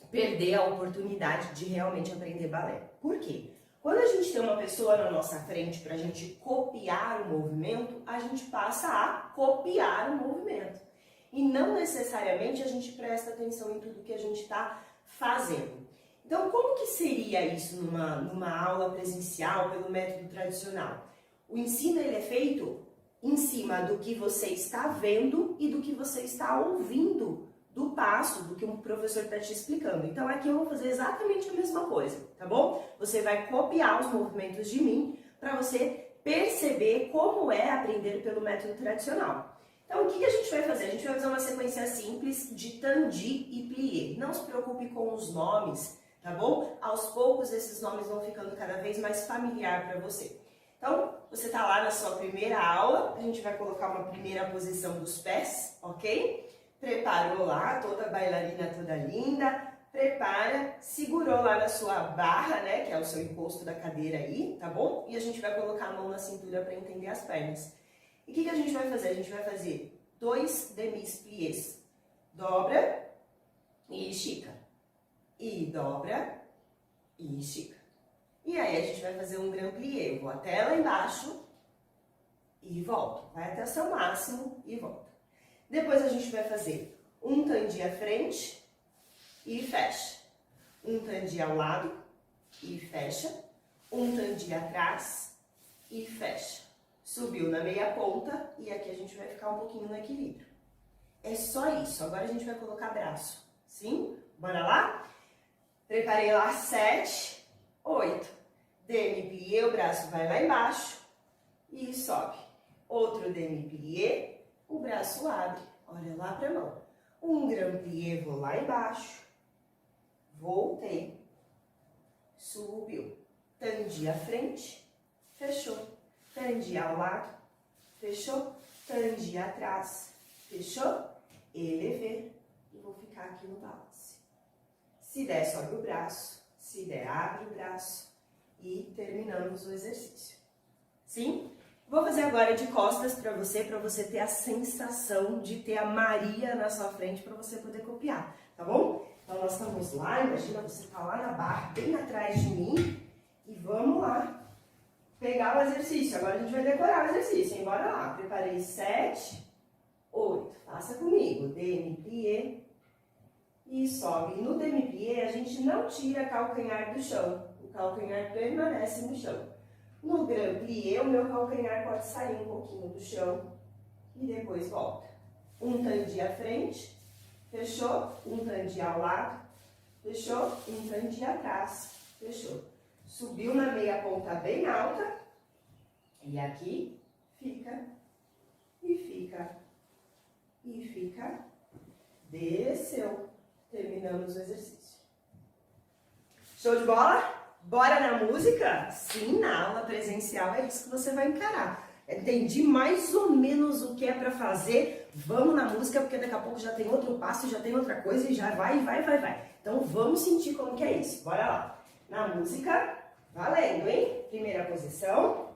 perder a oportunidade de realmente aprender balé. Por quê? Quando a gente tem uma pessoa na nossa frente para a gente copiar o movimento, a gente passa a copiar o movimento. E não necessariamente a gente presta atenção em tudo que a gente está fazendo. Então, como que seria isso numa aula presencial pelo método tradicional? O ensino ele é feito em cima do que você está vendo e do que você está ouvindo do passo, do que um professor está te explicando. Então aqui eu vou fazer exatamente a mesma coisa, tá bom? Você vai copiar os movimentos de mim para você perceber como é aprender pelo método tradicional. Então o que a gente vai fazer? A gente vai fazer uma sequência simples de tandi e plié. Não se preocupe com os nomes, tá bom? Aos poucos esses nomes vão ficando cada vez mais familiar para você. Então, você está lá na sua primeira aula, a gente vai colocar uma primeira posição dos pés, ok? Preparou lá, toda bailarina toda linda, prepara, segurou lá na sua barra, né, que é o seu encosto da cadeira aí, tá bom? E a gente vai colocar a mão na cintura para entender as pernas. E o que a gente vai fazer? A gente vai fazer 2 demi-pliés. Dobra e estica. E dobra e estica. E aí a gente vai fazer um grand plié. Eu vou até lá embaixo e volto. Vai até o seu máximo e volta. Depois a gente vai fazer um tandi à frente e fecha. Um tandi ao lado e fecha. Um tandi atrás e fecha. Subiu na meia ponta e aqui a gente vai ficar um pouquinho no equilíbrio. É só isso. Agora a gente vai colocar braço. Sim? Bora lá? Preparei lá 7, 8. Demi-plié, o braço vai lá embaixo e sobe. Outro demi-plié, o braço abre. Olha lá pra mão. Um grand plié, vou lá embaixo. Voltei. Subiu. Tandi à frente. Fechou. Tandi ao lado. Fechou. Tandi atrás. Fechou. Elevei. E vou ficar aqui no balance. Se der, sobe o braço. Se der, abre o braço. E terminamos o exercício. Sim? Vou fazer agora de costas para você ter a sensação de ter a Maria na sua frente para você poder copiar, tá bom? Então nós estamos lá, imagina você tá lá na barra, bem atrás de mim, e vamos lá pegar o exercício. Agora a gente vai decorar o exercício, hein? Bora lá. Preparei 7, 8. Faça comigo. Demi-plié e sobe. No demi-plié a gente não tira calcanhar do chão. O calcanhar permanece no chão. No grand plié, o meu calcanhar pode sair um pouquinho do chão e depois volta. Um tandi à frente, fechou? Um tandi ao lado, fechou? Um tandi atrás, fechou. Subiu na meia ponta bem alta e aqui fica, e fica, e fica. Desceu. Terminamos o exercício. Show de bola? Bora na música? Sim, na aula presencial é isso que você vai encarar. Entendi mais ou menos o que é para fazer. Vamos na música, porque daqui a pouco já tem outro passo, já tem outra coisa e já vai. Então vamos sentir como que é isso. Bora lá. Na música, valendo, hein? Primeira posição.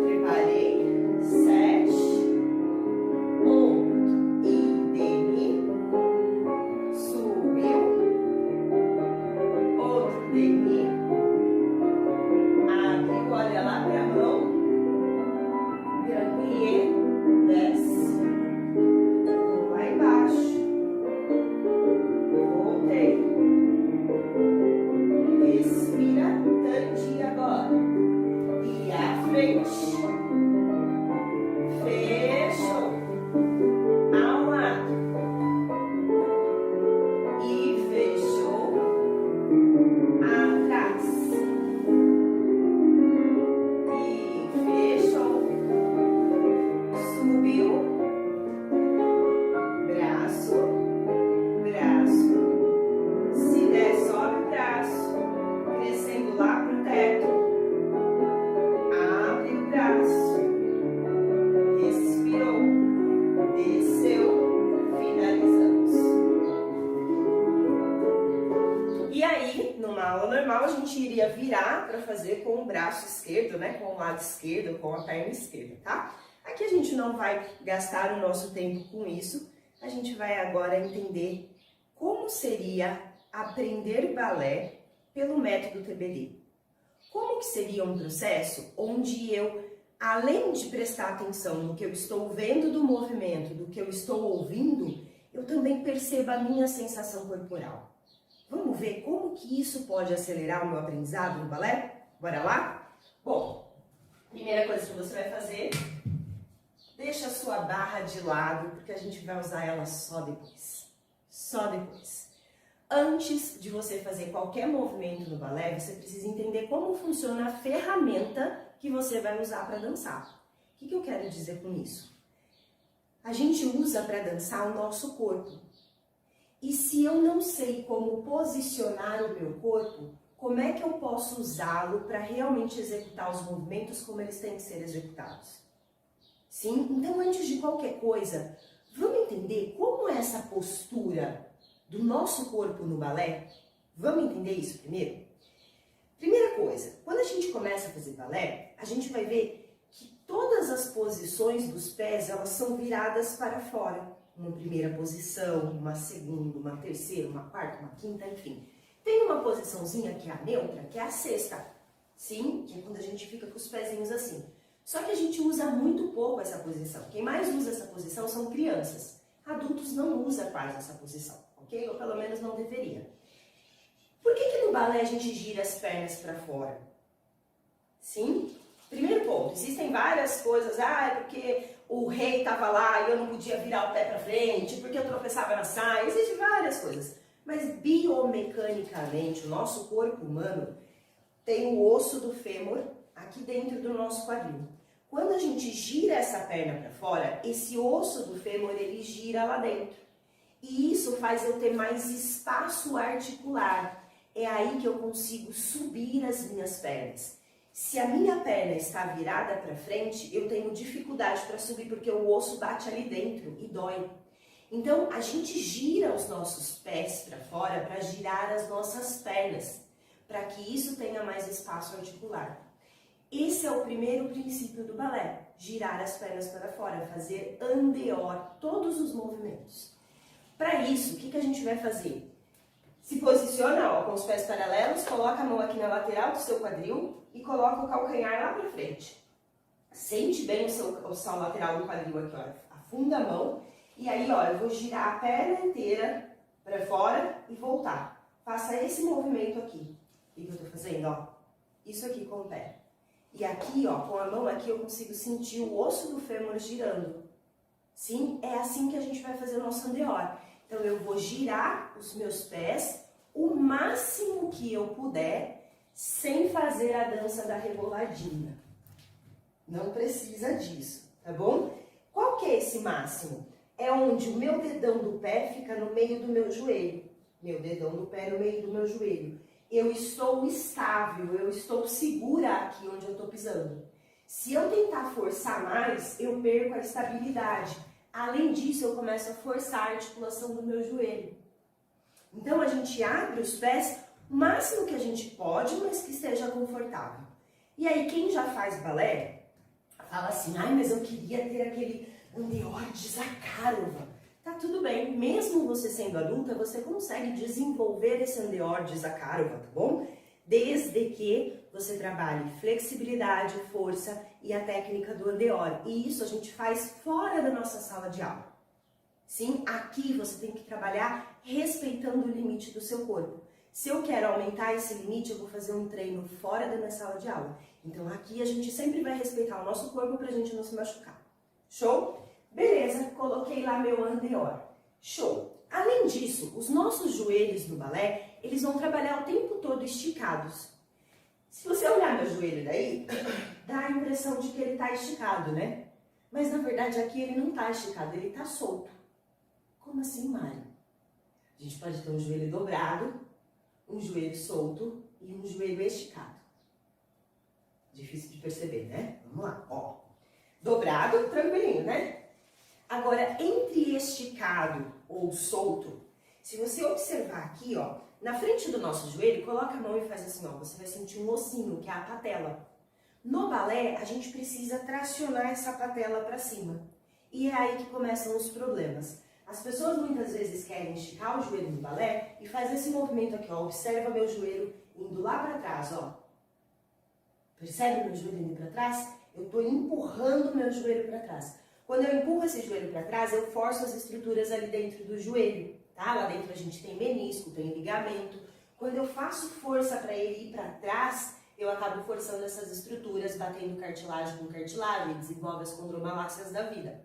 Preparei. 7. 8. E demi. Subiu. Outro demi, abre, olha lá pra mão, grand plié, desce, vou lá embaixo, voltei, respira, tandi agora, e à frente, fechou, ao lado, e fechou, atrás e fechou, subiu, braço, se der sobe o braço, crescendo lá pro teto, abre o braço, respirou, desceu, finalizamos. E aí, numa aula normal, a gente iria virar para fazer com o braço esquerdo, né? Com o lado esquerdo, com a perna esquerda, tá? Aqui a gente não vai gastar o nosso tempo com isso. A gente vai agora entender como seria aprender balé pelo método TBD. Como que seria um processo onde eu, além de prestar atenção no que eu estou vendo do movimento, do que eu estou ouvindo, eu também perceba a minha sensação corporal. Vamos ver como que isso pode acelerar o meu aprendizado no balé? Bora lá? Bom, primeira coisa que você vai fazer, deixa a sua barra de lado, porque a gente vai usar ela só depois. Só depois. Antes de você fazer qualquer movimento no balé, você precisa entender como funciona a ferramenta que você vai usar para dançar. O que eu quero dizer com isso? A gente usa para dançar o nosso corpo. E se eu não sei como posicionar o meu corpo, como é que eu posso usá-lo para realmente executar os movimentos como eles têm que ser executados? Sim? Então, antes de qualquer coisa, vamos entender como é essa postura do nosso corpo no balé? Vamos entender isso primeiro? Primeira coisa, quando a gente começa a fazer balé, a gente vai ver que todas as posições dos pés, elas são viradas para fora. Uma primeira posição, uma segunda, uma terceira, uma quarta, uma quinta, enfim. Tem uma posiçãozinha que é a neutra, que é a sexta. Sim, que é quando a gente fica com os pezinhos assim. Só que a gente usa muito pouco essa posição. Quem mais usa essa posição são crianças. Adultos não usam quase essa posição, ok? Ou pelo menos não deveria. Por que no balé a gente gira as pernas para fora? Sim? Primeiro ponto, existem várias coisas. É porque o rei estava lá e eu não podia virar o pé para frente, porque eu tropeçava na saia. Existem várias coisas. Mas biomecanicamente, o nosso corpo humano tem o osso do fêmur aqui dentro do nosso quadril. Quando a gente gira essa perna para fora, esse osso do fêmur, ele gira lá dentro. E isso faz eu ter mais espaço articular. É aí que eu consigo subir as minhas pernas. Se a minha perna está virada para frente, eu tenho dificuldade para subir porque o osso bate ali dentro e dói. Então, a gente gira os nossos pés para fora para girar as nossas pernas, para que isso tenha mais espaço articular. Esse é o primeiro princípio do balé, girar as pernas para fora, fazer andeor, todos os movimentos. Para isso, o que a gente vai fazer? Se posiciona com os pés paralelos, coloca a mão aqui na lateral do seu quadril e coloca o calcanhar lá para frente. Sente bem o seu lateral do quadril aqui, ó. Afunda a mão e aí, ó, eu vou girar a perna inteira para fora e voltar. Faça esse movimento aqui. O que eu tô fazendo, ó? Isso aqui com o pé. E aqui, ó, com a mão aqui eu consigo sentir o osso do fêmur girando. Sim, é assim que a gente vai fazer o nosso andeor. Então, eu vou girar os meus pés o máximo que eu puder, sem fazer a dança da reboladinha. Não precisa disso, tá bom? Qual que é esse máximo? É onde o meu dedão do pé fica no meio do meu joelho. Meu dedão do pé no meio do meu joelho. Eu estou estável, eu estou segura aqui onde eu estou pisando. Se eu tentar forçar mais, eu perco a estabilidade. Além disso, eu começo a forçar a articulação do meu joelho. Então, a gente abre os pés o máximo que a gente pode, mas que esteja confortável. E aí, quem já faz balé, fala assim, mas eu queria ter aquele andeor de Zakharova. Tá tudo bem, mesmo você sendo adulta, você consegue desenvolver esse andeor de Zakharova, tá bom? Desde que você trabalhe flexibilidade, força e a técnica do andeor. E isso a gente faz fora da nossa sala de aula. Sim, aqui você tem que trabalhar respeitando o limite do seu corpo. Se eu quero aumentar esse limite, eu vou fazer um treino fora da minha sala de aula. Então aqui a gente sempre vai respeitar o nosso corpo pra gente não se machucar. Show? Beleza, coloquei lá meu andeor. Show! Além disso, os nossos joelhos no balé, eles vão trabalhar o tempo todo esticados. Se você olhar meu joelho daí, dá a impressão de que ele está esticado, né? Mas na verdade aqui ele não está esticado, ele está solto. Como assim, Mari? A gente pode ter um joelho dobrado, um joelho solto e um joelho esticado. Difícil de perceber, né? Vamos lá, ó. Dobrado, tranquilinho, né? Agora, entre esticado ou solto, se você observar aqui, ó, na frente do nosso joelho, coloca a mão e faz assim, ó, você vai sentir um ossinho, que é a patela. No balé, a gente precisa tracionar essa patela para cima. E é aí que começam os problemas. As pessoas muitas vezes querem esticar o joelho no balé e faz esse movimento aqui, ó, observa meu joelho indo lá para trás, ó. Percebe meu joelho indo para trás? Eu estou empurrando meu joelho para trás. Quando eu empurro esse joelho para trás, eu forço as estruturas ali dentro do joelho, tá? Lá dentro a gente tem menisco, tem ligamento. Quando eu faço força para ele ir para trás, eu acabo forçando essas estruturas, batendo cartilagem com cartilagem, desenvolve as condromalácias da vida.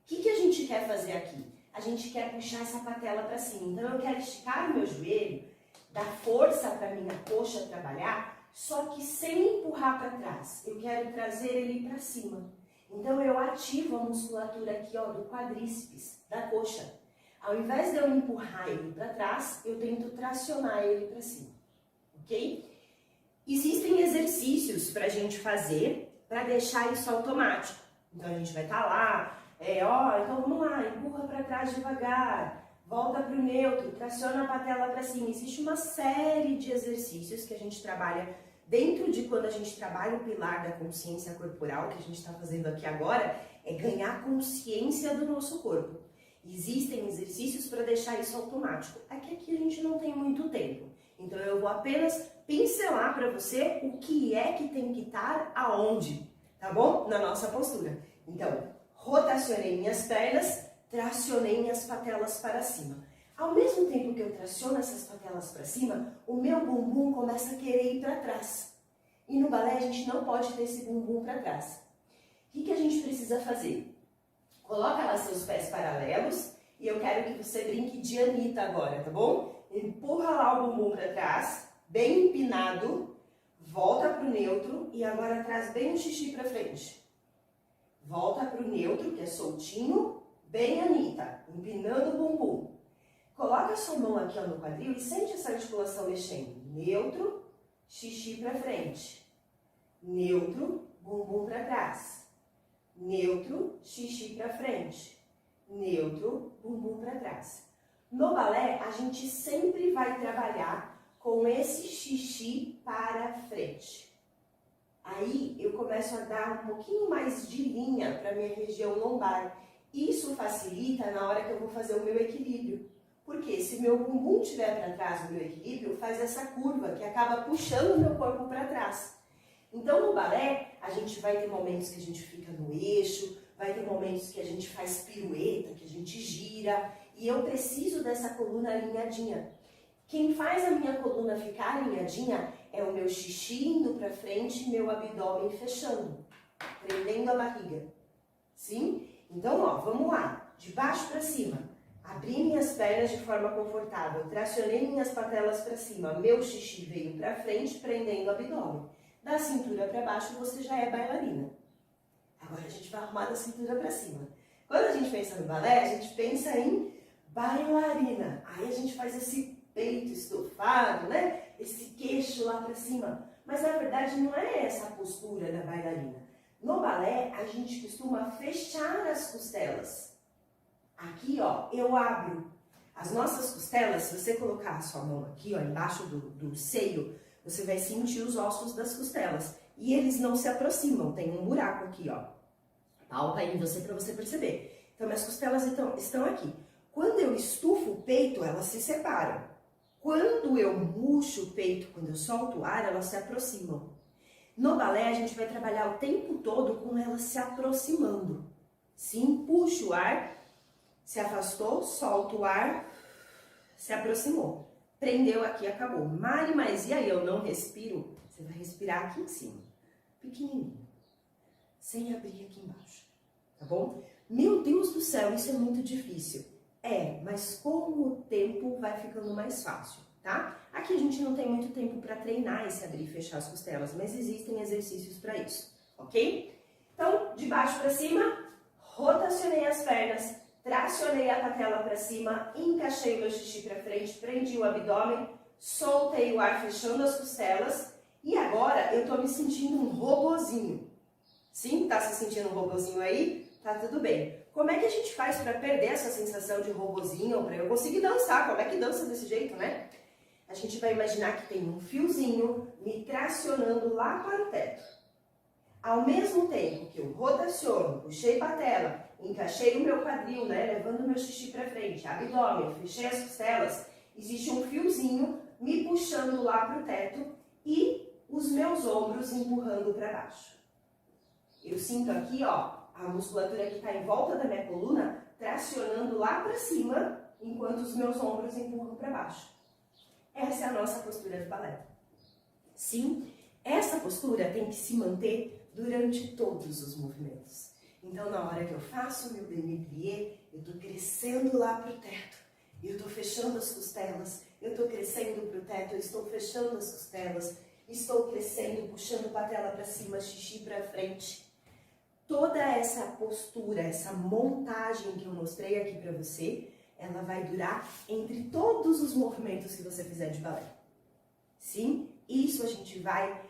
O que a gente quer fazer aqui? A gente quer puxar essa patela para cima. Então eu quero esticar o meu joelho, dar força para minha coxa trabalhar, só que sem empurrar para trás. Eu quero trazer ele para cima. Então eu ativo a musculatura aqui, ó, do quadríceps, da coxa. Ao invés de eu empurrar ele para trás, eu tento tracionar ele para cima, ok? Existem exercícios para a gente fazer para deixar isso automático. Então a gente vai estar lá, então vamos lá, empurra para trás devagar, volta para o neutro, traciona a patela para cima. Existe uma série de exercícios que a gente trabalha dentro de quando a gente trabalha o pilar da consciência corporal, que a gente está fazendo aqui agora, é ganhar consciência do nosso corpo. Existem exercícios para deixar isso automático. É que aqui a gente não tem muito tempo. Então eu vou apenas pincelar para você o que é que tem que estar aonde, tá bom? Na nossa postura. Então, rotacionei minhas pernas, tracionei minhas patelas para cima. Ao mesmo tempo que eu traciono essas patelas para cima, o meu bumbum começa a querer ir para trás. E no balé a gente não pode ter esse bumbum para trás. O que a gente precisa fazer? Coloca lá seus pés paralelos e eu quero que você brinque de Anitta agora, tá bom? Empurra lá o bumbum para trás, bem empinado, volta para o neutro e agora traz bem o xixi para frente. Volta para o neutro, que é soltinho, bem Anitta, empinando o bumbum. Coloca a sua mão aqui ó, no quadril e sente essa articulação mexendo. Neutro, xixi para frente. Neutro, bumbum para trás. Neutro, xixi para frente. Neutro, bumbum para trás. No balé, a gente sempre vai trabalhar com esse xixi para frente. Aí eu começo a dar um pouquinho mais de linha para minha região lombar. Isso facilita na hora que eu vou fazer o meu equilíbrio. Porque se meu bumbum estiver para trás do meu equilíbrio, faz essa curva que acaba puxando o meu corpo para trás. Então no balé, a gente vai ter momentos que a gente fica no eixo, vai ter momentos que a gente faz pirueta, que a gente gira, e eu preciso dessa coluna alinhadinha. Quem faz a minha coluna ficar alinhadinha é o meu xixi indo para frente e meu abdômen fechando, prendendo a barriga. Sim? Então, ó, vamos lá. De baixo para cima. Abri minhas pernas de forma confortável. Tracionei minhas patelas para cima. Meu xixi veio para frente, prendendo o abdômen. Da cintura para baixo, você já é bailarina. Agora a gente vai arrumar da cintura para cima. Quando a gente pensa no balé, a gente pensa em bailarina. Aí a gente faz esse peito estofado, né? Esse queixo lá para cima. Mas na verdade não é essa a postura da bailarina. No balé, a gente costuma fechar as costelas. Aqui, ó, eu abro. As nossas costelas, se você colocar a sua mão aqui, ó, embaixo do seio, você vai sentir os ossos das costelas. E eles não se aproximam, tem um buraco aqui, ó. Palpa aí em você para você perceber. Então, minhas costelas estão aqui. Quando eu estufo o peito, elas se separam. Quando eu murcho o peito, quando eu solto o ar, elas se aproximam. No balé, a gente vai trabalhar o tempo todo com elas se aproximando. Sim, puxo o ar, se afastou, solto o ar, se aproximou. Prendeu aqui, acabou. Mari, mas e aí, eu não respiro? Você vai respirar aqui em cima, pequenininho, sem abrir aqui embaixo, tá bom? Meu Deus do céu, isso é muito difícil. É, mas com o tempo vai ficando mais fácil, tá? Aqui a gente não tem muito tempo para treinar esse abrir e fechar as costelas, mas existem exercícios para isso, ok? Então, de baixo para cima, rotacionei as pernas, tracionei a patela para cima, encaixei o meu xixi para frente, prendi o abdômen, soltei o ar fechando as costelas e agora eu tô me sentindo um robozinho. Sim? Tá se sentindo um robozinho aí? Tá tudo bem. Como é que a gente faz para perder essa sensação de robozinho ou para eu conseguir dançar? Como é que dança desse jeito, né? A gente vai imaginar que tem um fiozinho me tracionando lá para o teto. Ao mesmo tempo que eu rotaciono, puxei patela, encaixei o meu quadril, né, levando o meu xixi para frente, abdômen, fechei as costelas, existe um fiozinho me puxando lá para o teto e os meus ombros empurrando para baixo. Eu sinto aqui, ó, a musculatura que está em volta da minha coluna tracionando lá para cima, enquanto os meus ombros empurram para baixo. Essa é a nossa postura de balé. Sim, essa postura tem que se manter durante todos os movimentos. Então, na hora que eu faço o meu demi-plié, eu estou crescendo lá para o teto, eu estou fechando as costelas, eu estou crescendo para o teto, eu estou fechando as costelas, estou crescendo, puxando a patela para cima, xixi para frente. Toda essa postura, essa montagem que eu mostrei aqui para você, ela vai durar entre todos os movimentos que você fizer de balé. Sim, isso a gente vai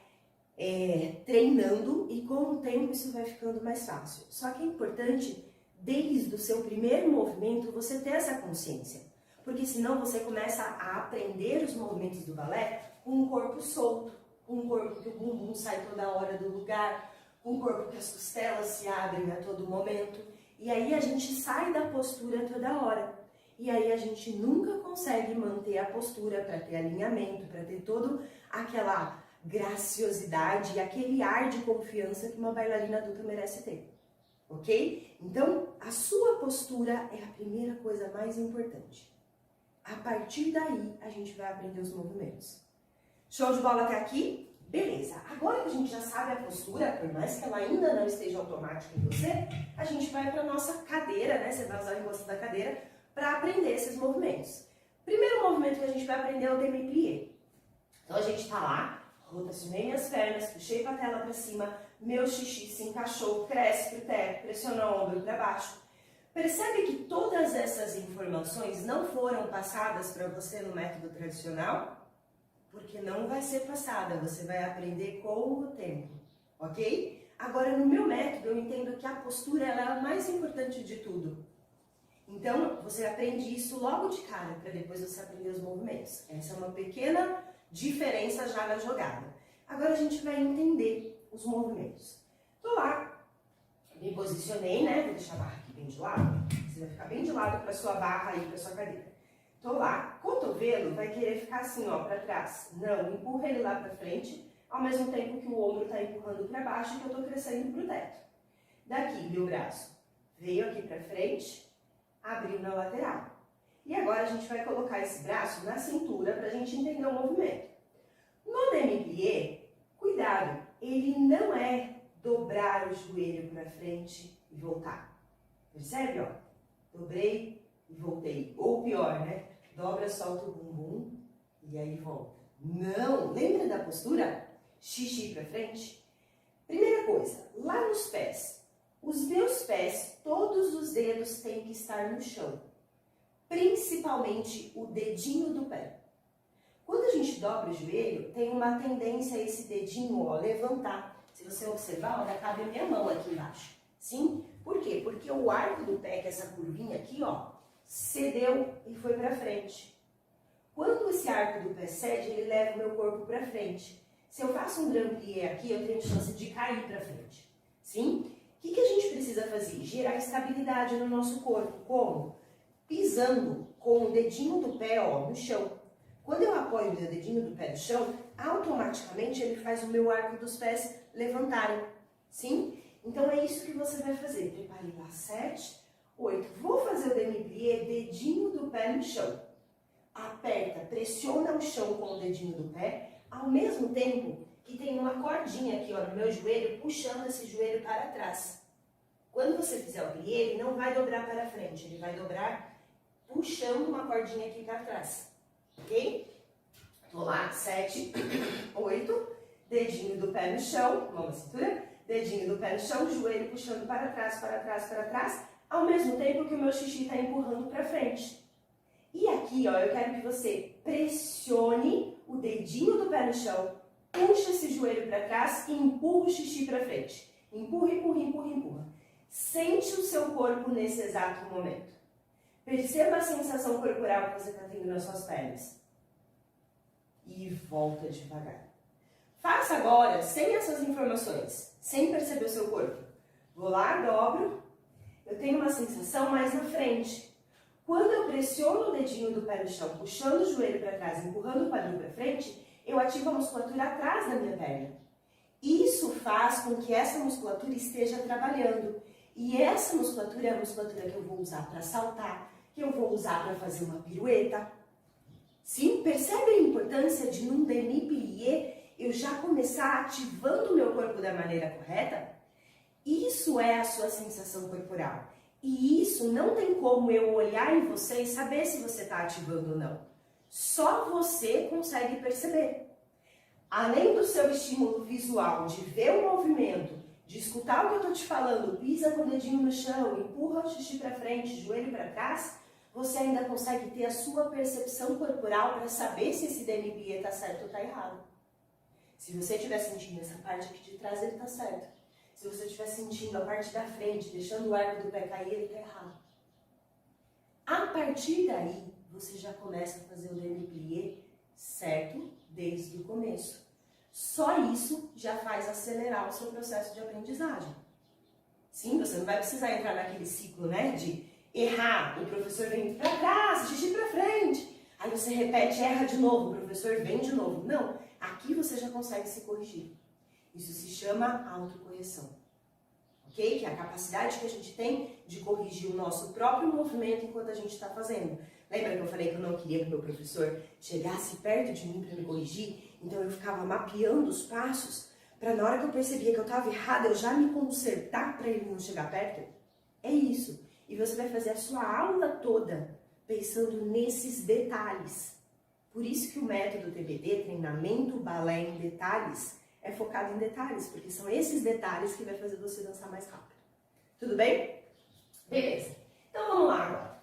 treinando e com o tempo isso vai ficando mais fácil. Só que é importante, desde o seu primeiro movimento, você ter essa consciência. porque senão você começa a aprender os movimentos do balé com um corpo solto, com um corpo que o bumbum sai toda hora do lugar, com um corpo que as costelas se abrem a todo momento, e aí a gente sai da postura toda hora. E aí a gente nunca consegue manter a postura para ter alinhamento, para ter toda aquela graciosidade e aquele ar de confiança que uma bailarina adulta merece ter, ok? Então, a sua postura é a primeira coisa mais importante. A partir daí, a gente vai aprender os movimentos. Show de bola até aqui? Beleza. Agora que a gente já sabe a postura, por mais que ela ainda não esteja automática em você, a gente vai para a nossa cadeira, né? Você vai usar o encosto da cadeira para aprender esses movimentos. Primeiro movimento que a gente vai aprender é o demi-plié. Então, a gente está lá, rotacionei minhas pernas, puxei a patela para cima, meu xixi se encaixou, cresce para o teto, pressiona o ombro para baixo. Percebe que todas essas informações não foram passadas para você no método tradicional? Porque não vai ser passada, você vai aprender com o tempo, ok? Agora, no meu método, eu entendo que a postura ela é a mais importante de tudo. Então, você aprende isso logo de cara, para depois você aprender os movimentos. Essa é uma pequena diferença já na jogada. Agora a gente vai entender os movimentos. Tô lá, me posicionei, né? Vou deixar a barra aqui bem de lado. Você vai ficar bem de lado para sua barra aí, para sua cadeira. Tô lá, cotovelo vai querer ficar assim, ó, para trás. Não, empurra ele lá para frente, ao mesmo tempo que o ombro tá empurrando para baixo e que eu tô crescendo pro teto. Daqui, meu braço veio aqui para frente, abriu na lateral. E agora a gente vai colocar esse braço na cintura para a gente entender o movimento. No demi-plié, cuidado, ele não é dobrar o joelho para frente e voltar. Percebe, ó? Dobrei e voltei. Ou pior, né? Dobra, solta o bumbum e aí volta. Não! Lembra da postura? Xixi para frente. Primeira coisa, lá nos pés. Os meus pés, todos os dedos têm que estar no chão. Principalmente o dedinho do pé. Quando a gente dobra o joelho, tem uma tendência a esse dedinho, ó, levantar. Se você observar, olha, cabe a minha mão aqui embaixo. Sim? Por quê? Porque o arco do pé, que é essa curvinha aqui, ó, cedeu e foi para frente. Quando esse arco do pé cede, ele leva o meu corpo para frente. Se eu faço um grand plié aqui, eu tenho chance de cair para frente. Sim? O que a gente precisa fazer? Gerar estabilidade no nosso corpo. Como? Pisando com o dedinho do pé, ó, no chão. Quando eu apoio o meu dedinho do pé no chão, automaticamente ele faz o meu arco dos pés levantarem. Sim? Então é isso que você vai fazer. Prepare lá 7, 8. Vou fazer o demi-plié, dedinho do pé no chão. Aperta, pressiona o chão com o dedinho do pé, ao mesmo tempo que tem uma cordinha aqui, ó, no meu joelho, puxando esse joelho para trás. Quando você fizer o plié, ele não vai dobrar para frente, ele vai dobrar puxando uma cordinha aqui para trás. Ok? Tô lá, 7, 8, dedinho do pé no chão, mão na cintura, dedinho do pé no chão, joelho puxando para trás, para trás, para trás, ao mesmo tempo que o meu xixi está empurrando para frente. E aqui, ó, eu quero que você pressione o dedinho do pé no chão, puxa esse joelho para trás e empurra o xixi para frente. Empurra, empurra, empurra, empurra. Sente o seu corpo nesse exato momento. Perceba a sensação corporal que você está tendo nas suas pernas. E volta devagar. Faça agora, sem essas informações, sem perceber o seu corpo. Vou lá, dobro. Eu tenho uma sensação mais na frente. Quando eu pressiono o dedinho do pé no chão, puxando o joelho para trás, empurrando o quadril para frente, eu ativo a musculatura atrás da minha perna. Isso faz com que essa musculatura esteja trabalhando. E essa musculatura é a musculatura que eu vou usar para saltar, que eu vou usar para fazer uma pirueta. Sim, percebe a importância de num demi-plié eu já começar ativando o meu corpo da maneira correta? Isso é a sua sensação corporal. E isso não tem como eu olhar em você e saber se você está ativando ou não. Só você consegue perceber. Além do seu estímulo visual, de ver o movimento, de escutar o que eu estou te falando, pisa com o dedinho no chão, empurra o xixi para frente, joelho para trás, você ainda consegue ter a sua percepção corporal para saber se esse demi-plié está certo ou está errado. Se você estiver sentindo essa parte aqui de trás, ele está certo. Se você estiver sentindo a parte da frente, deixando o arco do pé cair, ele está errado. A partir daí, você já começa a fazer o demi-plié certo desde o começo. Só isso já faz acelerar o seu processo de aprendizagem. Sim, você não vai precisar entrar naquele ciclo, né, de errar, o professor vem para trás, xixi para frente, aí você repete, erra de novo, o professor vem de novo. Não, aqui você já consegue se corrigir. Isso se chama autocorreção, ok? Que é a capacidade que a gente tem de corrigir o nosso próprio movimento enquanto a gente está fazendo. Lembra que eu falei que eu não queria que meu professor chegasse perto de mim para me corrigir? Então eu ficava mapeando os passos para na hora que eu percebia que eu estava errada, eu já me consertar para ele não chegar perto. É isso. E você vai fazer a sua aula toda pensando nesses detalhes. Por isso que o método TBD, Treinamento Balé em Detalhes, é focado em detalhes, porque são esses detalhes que vai fazer você dançar mais rápido. Tudo bem? Beleza. Então vamos lá agora.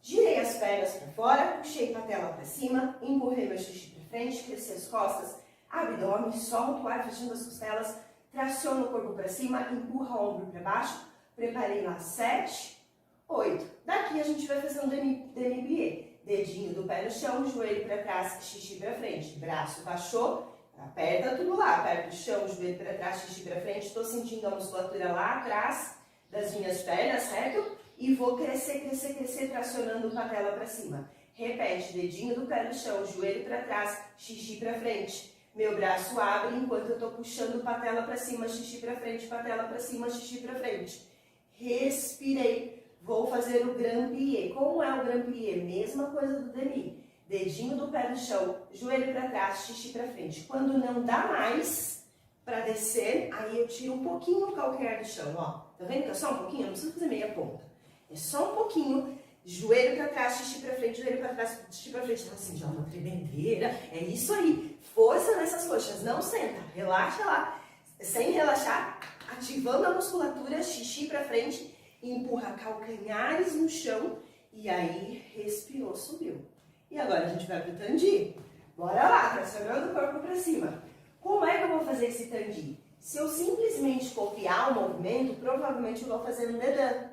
Girei as pernas para fora, puxei a patela para cima, empurrei meu xixi para frente, cresci as costas, abdômen, solto o ar fechando as costelas, traciona o corpo para cima, empurra o ombro para baixo, preparei lá 7, 8. Daqui a gente vai fazer um demi-plié. Dedinho do pé no chão, joelho para trás, xixi para frente. Braço baixou, aperta tudo lá, aperta o chão, joelho para trás, xixi para frente. Estou sentindo a musculatura lá atrás das minhas pernas, certo? E vou crescer, crescer, crescer, tracionando patela para cima. Repete, dedinho do pé no chão, joelho para trás, xixi para frente. Meu braço abre enquanto eu estou puxando patela para cima, xixi para frente, patela para cima, xixi para frente. Respirei. Vou fazer o grand-plié. Como é o grand-plié? Mesma coisa do demi. Dedinho do pé no chão, joelho para trás, xixi para frente. Quando não dá mais para descer, aí eu tiro um pouquinho o calcanhar do chão, ó. Tá vendo que é só um pouquinho? Eu não preciso fazer meia ponta. É só um pouquinho. Joelho para trás, xixi para frente, joelho para trás, xixi para frente. Então, assim, já uma tremendeira. É isso aí. Força nessas coxas. Não senta. Relaxa lá. Sem relaxar, ativando a musculatura, xixi para frente. Empurra calcanhares no chão e aí respirou, subiu. E agora a gente vai pro tandi. Bora lá, tracionando o corpo para cima. Como é que eu vou fazer esse tandi? Se eu simplesmente copiar o movimento, provavelmente eu vou fazer no dedão.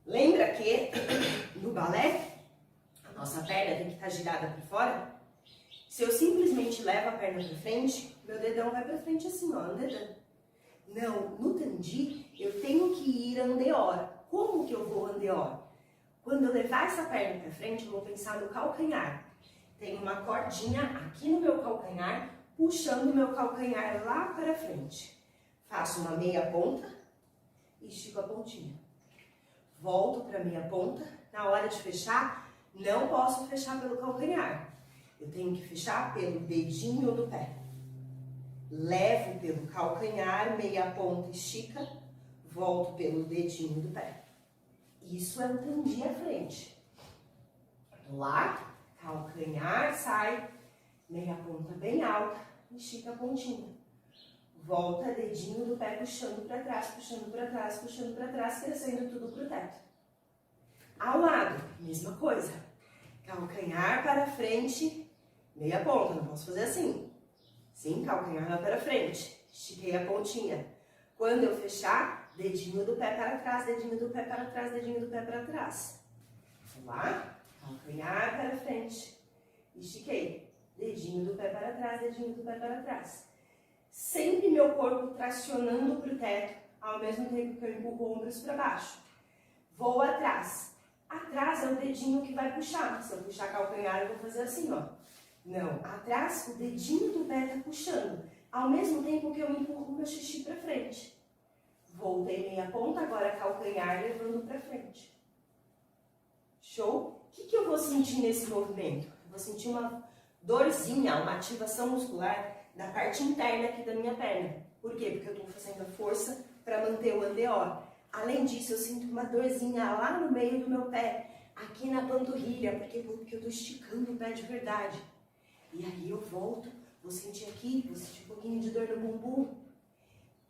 Lembra que no balé, a nossa perna tem que estar girada para fora? Se eu simplesmente levo a perna para frente, meu dedão vai para frente assim, ó, no dedão. Não, no tandi eu tenho que ir andeor. Como que eu vou andeor? Quando eu levar essa perna para frente, eu vou pensar no calcanhar. Tem uma cordinha aqui no meu calcanhar, puxando o meu calcanhar lá para frente. Faço uma meia ponta e estico a pontinha. Volto para a meia ponta. Na hora de fechar, não posso fechar pelo calcanhar. Eu tenho que fechar pelo dedinho do pé. Levo pelo calcanhar, meia ponta, estica, volto pelo dedinho do pé. Isso é um tandi à frente. Lá, calcanhar, sai, meia ponta bem alta, estica a pontinha. Volta, dedinho do pé puxando para trás, puxando para trás, puxando para trás, crescendo tudo pro teto. Ao lado, mesma coisa. Calcanhar para frente, meia ponta, não posso fazer assim. Sim, calcanhar lá para frente, estiquei a pontinha. Quando eu fechar, dedinho do pé para trás, dedinho do pé para trás, dedinho do pé para trás. Vamos lá, calcanhar para frente, estiquei. Dedinho do pé para trás, dedinho do pé para trás. Sempre meu corpo tracionando para o teto, ao mesmo tempo que eu empurro ombros para baixo. Vou atrás. Atrás é o dedinho que vai puxar. Se eu puxar calcanhar, eu vou fazer assim, ó. Não, atrás o dedinho do pé está puxando, ao mesmo tempo que eu empurro meu xixi para frente. Voltei meia ponta, agora calcanhar levando para frente. Show? O que eu vou sentir nesse movimento? Eu vou sentir uma dorzinha, uma ativação muscular da parte interna aqui da minha perna. Por quê? Porque eu estou fazendo a força para manter o andeor. Além disso, eu sinto uma dorzinha lá no meio do meu pé, aqui na panturrilha, porque eu estou esticando o pé de verdade. E aí eu volto, vou sentir aqui, vou sentir um pouquinho de dor no bumbum.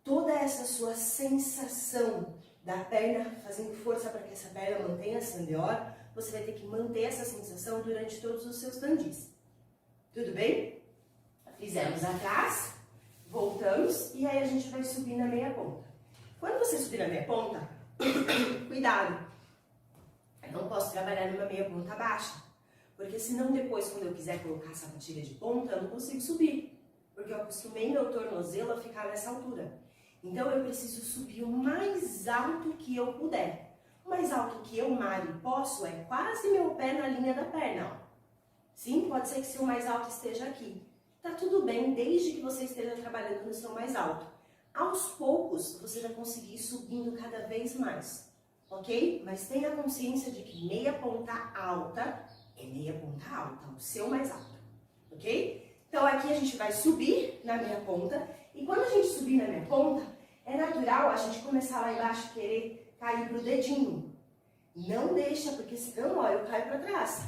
Toda essa sua sensação da perna fazendo força para que essa perna mantenha esse andeor, você vai ter que manter essa sensação durante todos os seus tandis. Tudo bem? Fizemos atrás, voltamos e aí a gente vai subir na meia ponta. Quando você subir na meia ponta, cuidado, eu não posso trabalhar numa meia ponta baixa, Porque senão depois, quando eu quiser colocar a sapatilha de ponta, eu não consigo subir. Porque eu acostumei meu tornozelo a ficar nessa altura. Então eu preciso subir o mais alto que eu puder. O mais alto que eu, Mari, posso é quase meu pé na linha da perna, ó. Sim, pode ser que seu mais alto esteja aqui. Tá tudo bem, desde que você esteja trabalhando no seu mais alto. Aos poucos, você vai conseguir ir subindo cada vez mais, ok? Mas tenha consciência de que meia ponta alta é meia ponta alta, o seu mais alto, ok? Então aqui a gente vai subir na meia ponta, e quando a gente subir na meia ponta, é natural a gente começar lá embaixo querer cair pro dedinho. Não deixa, porque senão, ó, eu caio para trás.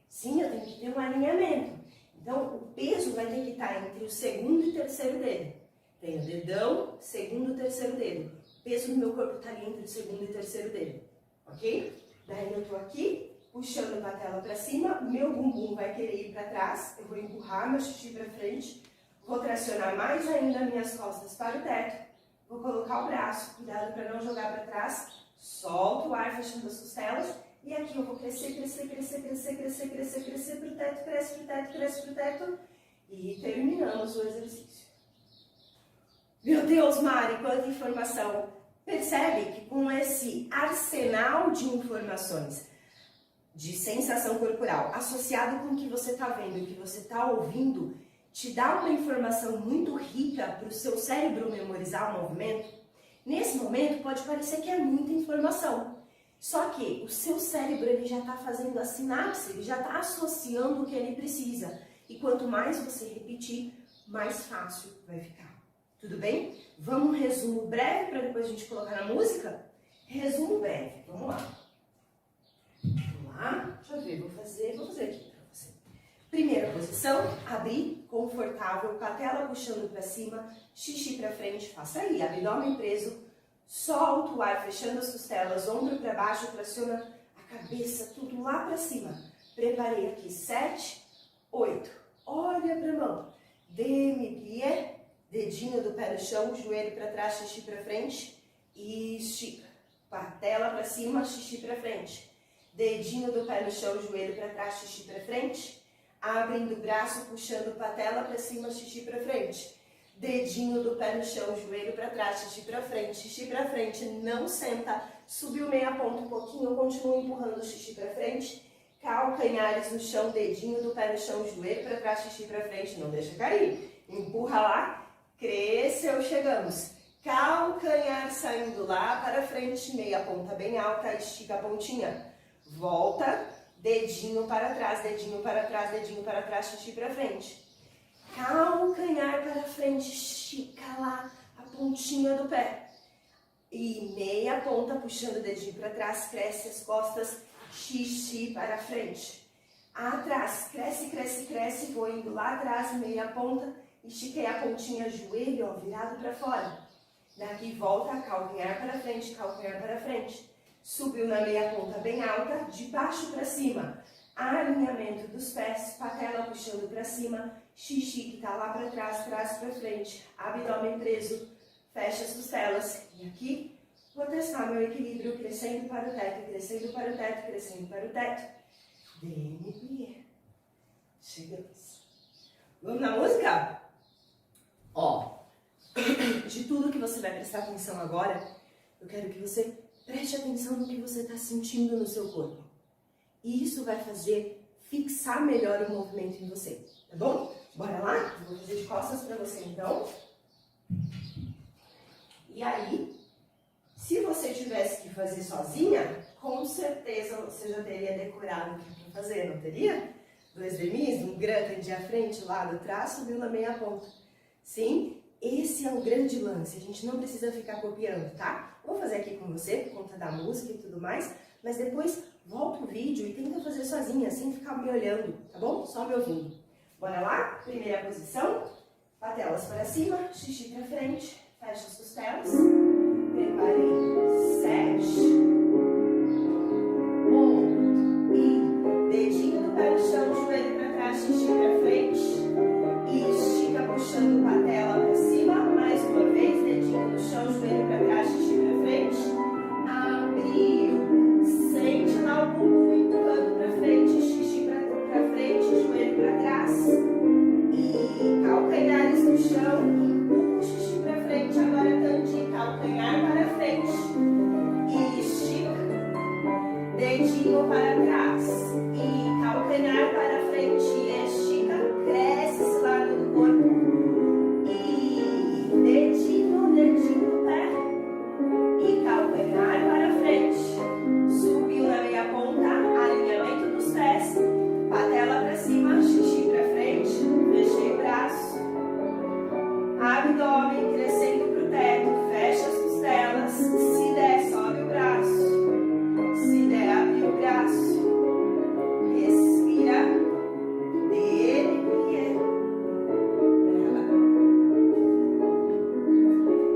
Sim, eu tenho que ter um alinhamento. Então, o peso vai ter que estar entre o segundo e terceiro dedo. Tem o dedão, segundo e terceiro dedo. O peso do meu corpo está ali entre o segundo e terceiro dedo. Ok? Daí eu tô aqui, puxando a patela para cima, meu bumbum vai querer ir para trás, eu vou empurrar meu xixi para frente, vou tracionar mais ainda minhas costas para o teto, vou colocar o braço, cuidado para não jogar para trás, solto o ar fechando as costelas, e aqui eu vou crescer, crescer, crescer, crescer, crescer, crescer, crescer para o teto, cresce para o teto, cresce para o teto, e terminamos o exercício. Meu Deus, Mari, quanta informação! Percebe que com esse arsenal de informações, de sensação corporal, associado com o que você está vendo e o que você está ouvindo, te dá uma informação muito rica para o seu cérebro memorizar o movimento? Nesse momento pode parecer que é muita informação, só que o seu cérebro ele já está fazendo a sinapse, ele já está associando o que ele precisa, e quanto mais você repetir, mais fácil vai ficar. Tudo bem? Vamos um resumo breve para depois a gente colocar na música? Resumo breve, vamos lá. Vamos lá, deixa eu ver, vou fazer aqui para você. Primeira posição, abrir, confortável, patela puxando para cima, xixi para frente, faça aí, abdômen preso, solta o ar fechando as costelas, ombro para baixo, traciona a cabeça, tudo lá para cima. Preparei aqui 7, 8, olha para a mão, demi-plié, dedinho do pé no chão, joelho para trás, xixi para frente e estica. Patela para cima, xixi para frente. Dedinho do pé no chão, joelho para trás, xixi para frente. Abrindo o braço, puxando patela para cima, xixi para frente. Dedinho do pé no chão, joelho para trás, xixi para frente, não senta. Subiu meia ponta um pouquinho, continua empurrando o xixi para frente. Calcanhares no chão, dedinho do pé no chão, joelho para trás, xixi para frente, não deixa cair. Empurra lá. Cresceu, chegamos. Calcanhar saindo lá para frente, meia ponta bem alta, estica a pontinha. Volta, dedinho para trás, dedinho para trás, dedinho para trás, xixi para frente. Calcanhar para frente, estica lá a pontinha do pé. E meia ponta puxando o dedinho para trás, cresce as costas, xixi para frente. Atrás, cresce, cresce, cresce, vou indo lá atrás, meia ponta. Estiquei a pontinha, joelho, ó, virado para fora. Daqui volta, calcanhar para frente, calcanhar para frente. Subiu na meia ponta bem alta, de baixo para cima. Alinhamento dos pés, patela puxando para cima. Xixi que tá lá para trás, trás para frente. Abdômen preso, fecha as costelas. E aqui, vou testar meu equilíbrio, crescendo para o teto, crescendo para o teto, crescendo para o teto. Demi-plié. Chegamos. Vamos na música? Ó, de tudo que você vai prestar atenção agora, eu quero que você preste atenção no que você está sentindo no seu corpo. E isso vai fazer fixar melhor o movimento em você, tá bom? Bora lá? Vou fazer de costas para você então. E aí, se você tivesse que fazer sozinha, com certeza você já teria decorado o que é para fazer, não teria? 2 demis, um grande à frente, lado atrás, subiu na meia ponta. Sim, esse é o grande lance, a gente não precisa ficar copiando, tá? Vou fazer aqui com você, por conta da música e tudo mais, mas depois volta o vídeo e tenta fazer sozinha, sem ficar me olhando, tá bom? Só me ouvindo. Bora lá? Primeira posição, patelas para cima, xixi para frente, fecha as costelas, preparei 7, 8 e dedinho do pé no chão, joelho para trás, xixi para frente, e estica puxando patela para cima, mais uma vez, dedinho no chão, joelho para trás, xixi para frente, abriu, sente lá o bumbum empurrando para frente, xixi para trás. frente, estica, cresce esse lado do corpo. E dedinho, dedinho do pé. E calcanhar para frente. Subiu na meia ponta, alinhamento dos pés. Patela para cima, xixi para frente. Fechei o braço. Abdômen crescendo para o teto. Fecha as costelas. Se der, sobe o braço. Se der, abre o braço. Respira. Dele.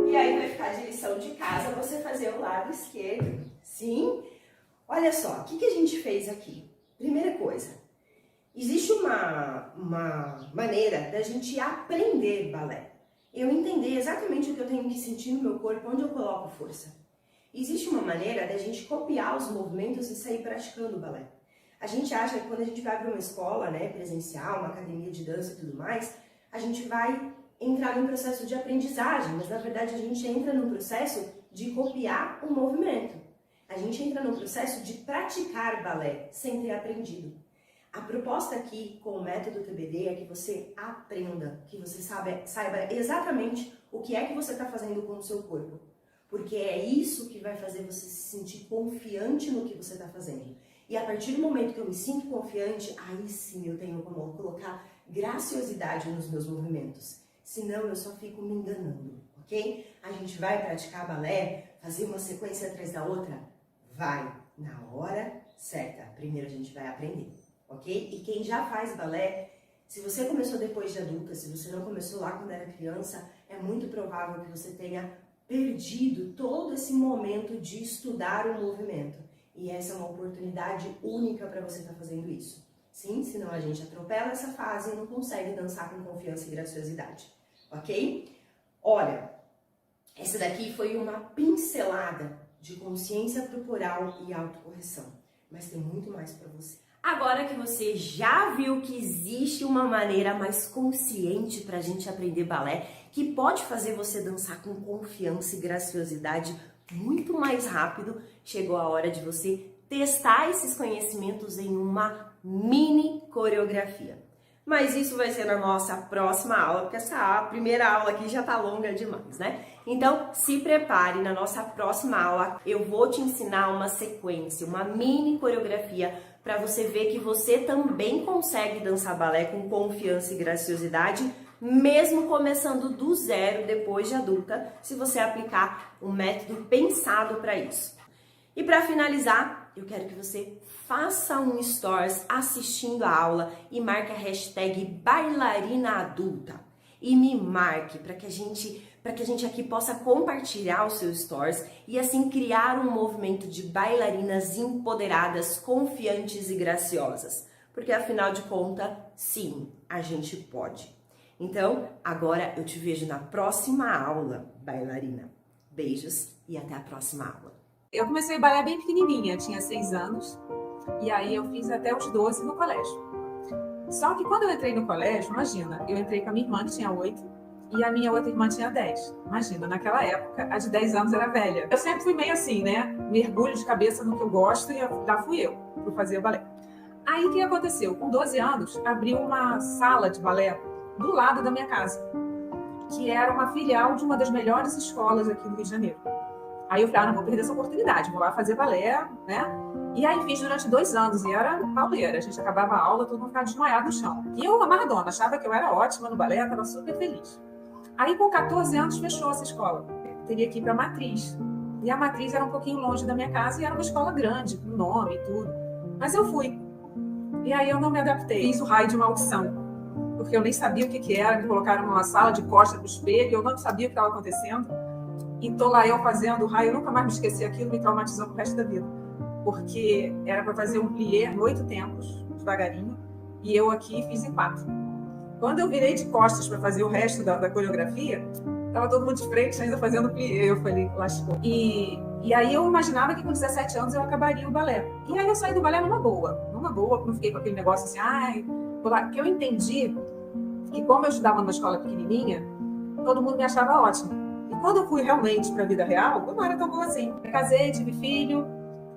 E aí vai ficar de lição de casa você fazer o lado esquerdo. Sim? Olha só, o que a gente fez aqui? Primeira coisa, existe uma maneira da gente aprender balé. Eu entender exatamente o que eu tenho que sentir no meu corpo, onde eu coloco força. Existe uma maneira da gente copiar os movimentos e sair praticando o balé. A gente acha que quando a gente vai para uma escola, né, presencial, uma academia de dança e tudo mais, a gente vai entrar num processo de aprendizagem, mas na verdade a gente entra num processo de copiar o movimento. A gente entra num processo de praticar balé sem ter aprendido. A proposta aqui com o método TBD é que você aprenda, que você saiba exatamente o que é que você está fazendo com o seu corpo. Porque é isso que vai fazer você se sentir confiante no que você está fazendo. E a partir do momento que eu me sinto confiante, aí sim eu tenho como colocar graciosidade nos meus movimentos. Senão eu só fico me enganando, ok? A gente vai praticar balé, fazer uma sequência atrás da outra? Vai, na hora certa. Primeiro a gente vai aprender. Ok? E quem já faz balé, se você começou depois de adulta, se você não começou lá quando era criança, é muito provável que você tenha perdido todo esse momento de estudar o movimento. E essa é uma oportunidade única para você estar fazendo isso. Sim, senão a gente atropela essa fase e não consegue dançar com confiança e graciosidade. Ok? Olha, essa daqui foi uma pincelada de consciência corporal e autocorreção. Mas tem muito mais para você. Agora que você já viu que existe uma maneira mais consciente para a gente aprender balé, que pode fazer você dançar com confiança e graciosidade muito mais rápido, chegou a hora de você testar esses conhecimentos em uma mini coreografia. Mas isso vai ser na nossa próxima aula, porque essa primeira aula aqui já tá longa demais, né? Então, se prepare, na nossa próxima aula eu vou te ensinar uma sequência, uma mini coreografia para você ver que você também consegue dançar balé com confiança e graciosidade, mesmo começando do zero depois de adulta, se você aplicar um método pensado para isso. E para finalizar, eu quero que você faça um stories assistindo a aula e marque a hashtag bailarina adulta. E me marque para que a gente aqui possa compartilhar os seus stories e assim criar um movimento de bailarinas empoderadas, confiantes e graciosas. Porque afinal de contas, sim, a gente pode. Então, agora eu te vejo na próxima aula, bailarina. Beijos e até a próxima aula. Eu comecei balé bem pequenininha, tinha 6 anos, e aí eu fiz até os 12 no colégio. Só que quando eu entrei no colégio, imagina, eu entrei com a minha irmã que tinha 8 e a minha outra irmã tinha 10. Imagina, naquela época, a de 10 anos era velha. Eu sempre fui meio assim, né? Mergulho de cabeça no que eu gosto e lá fui eu para fazer o balé. Aí o que aconteceu? Com 12 anos, abriu uma sala de balé do lado da minha casa, que era uma filial de uma das melhores escolas aqui do Rio de Janeiro. Aí eu falei, não vou perder essa oportunidade, vou lá fazer balé, né? E aí fiz durante 2 anos, e era pauleira. A gente acabava a aula, todo mundo ficava desmaiado no chão. E eu, amarradona, achava que eu era ótima no balé, estava super feliz. Aí com 14 anos fechou essa escola. Eu teria que ir para a Matriz. E a Matriz era um pouquinho longe da minha casa, e era uma escola grande, com nome e tudo. Mas eu fui. E aí eu não me adaptei. Fiz o raio de uma audição, porque eu nem sabia o que era. Me colocaram numa sala de costas pro espelho, eu não sabia o que estava acontecendo. E tô lá eu fazendo o raio, eu nunca mais me esqueci, aquilo me traumatizou pro resto da vida. Porque era para fazer um plié em 8 tempos, devagarinho, e eu aqui fiz em 4. Quando eu virei de costas para fazer o resto da coreografia, tava todo mundo de frente ainda fazendo plié, eu falei, lascou. E aí eu imaginava que com 17 anos eu acabaria o balé. E aí eu saí do balé numa boa, não fiquei com aquele negócio assim, porque eu entendi que como eu estudava numa escola pequenininha, todo mundo me achava ótima. E quando eu fui realmente para a vida real, eu não era tão boa assim. Eu casei, tive filho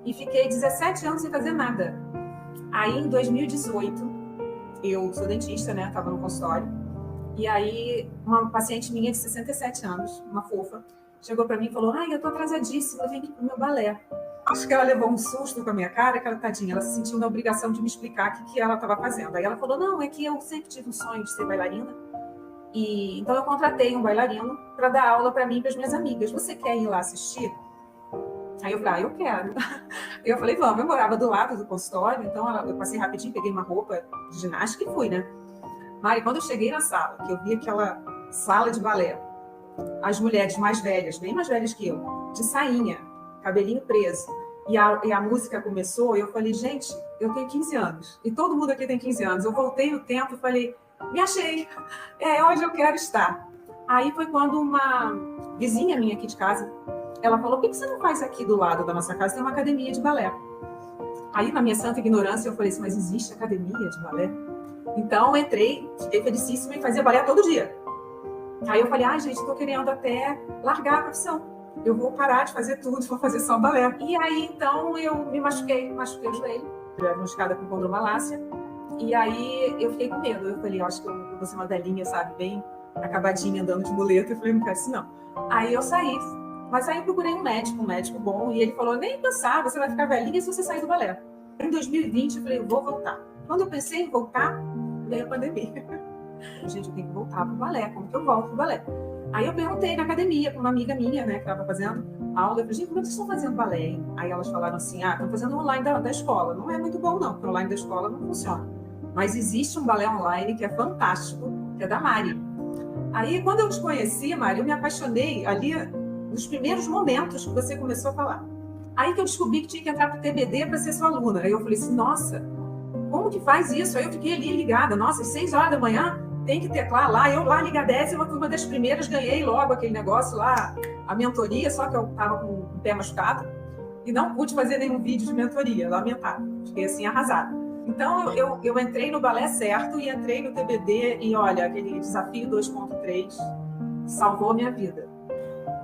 e fiquei 17 anos sem fazer nada. Aí, em 2018, eu sou dentista, né? Estava no consultório. E aí, uma paciente minha de 67 anos, uma fofa, chegou para mim e falou: ai, eu tô atrasadíssima, eu tenho que ir pro meu balé. Acho que ela levou um susto com a minha cara, aquela tadinha, ela se sentiu na obrigação de me explicar o que ela estava fazendo. Aí ela falou: não, é que eu sempre tive um sonho de ser bailarina. E então eu contratei um bailarino para dar aula para mim e para as minhas amigas. Você quer ir lá assistir? Aí eu falei: eu quero. Eu falei: vamos. Eu morava do lado do consultório, então eu passei rapidinho, peguei uma roupa de ginástica e fui, né? Mari, quando eu cheguei na sala, que eu vi aquela sala de balé, as mulheres mais velhas, bem mais velhas que eu, de sainha, cabelinho preso, e a música começou, e eu falei: gente, eu tenho 15 anos, e todo mundo aqui tem 15 anos. Eu voltei no tempo e falei: me achei, é onde eu quero estar. Aí foi quando uma vizinha minha aqui de casa, ela falou: por que você não faz aqui do lado da nossa casa, tem uma academia de balé? Aí, na minha santa ignorância, eu falei assim: mas existe academia de balé? Então, eu entrei, fiquei felicíssima e fazia balé todo dia. Aí eu falei: ai, gente, estou querendo até largar a profissão. Eu vou parar de fazer tudo, vou fazer só balé. E aí, então, eu me machuquei o joelho, diagnosticada com condromalácia. E aí, eu fiquei com medo. Eu falei: acho que eu vou ser uma velhinha, sabe, bem acabadinha, andando de muleta. Eu falei: não quero isso, não. Aí eu saí. Mas aí eu procurei um médico bom, e ele falou: nem pensar, você vai ficar velhinha se você sair do balé. Em 2020, eu falei: eu vou voltar. Quando eu pensei em voltar, veio a pandemia. Gente, eu tenho que voltar pro balé, como que eu volto pro balé? Aí eu perguntei na academia para uma amiga minha, né, que estava fazendo aula. Eu falei: gente, como é que vocês estão fazendo balé, hein? Aí elas falaram assim: ah, estão fazendo online da escola. Não é muito bom, não, porque o online da escola não funciona. Mas existe um balé online que é fantástico, que é da Mari. Aí, quando eu te conheci, Mari, eu me apaixonei ali nos primeiros momentos que você começou a falar. Aí que eu descobri que tinha que entrar pro TBD para ser sua aluna. Aí eu falei assim: nossa, como que faz isso? Aí eu fiquei ali ligada. Nossa, às 6 horas da manhã tem que teclar lá. Eu lá, ligadésima, fui uma das primeiras, ganhei logo aquele negócio lá, a mentoria, só que eu tava com o pé machucado e não pude fazer nenhum vídeo de mentoria, lamentável. Fiquei assim, arrasada. Então eu entrei no balé certo e entrei no TBD e olha, aquele desafio 2.3 salvou a minha vida.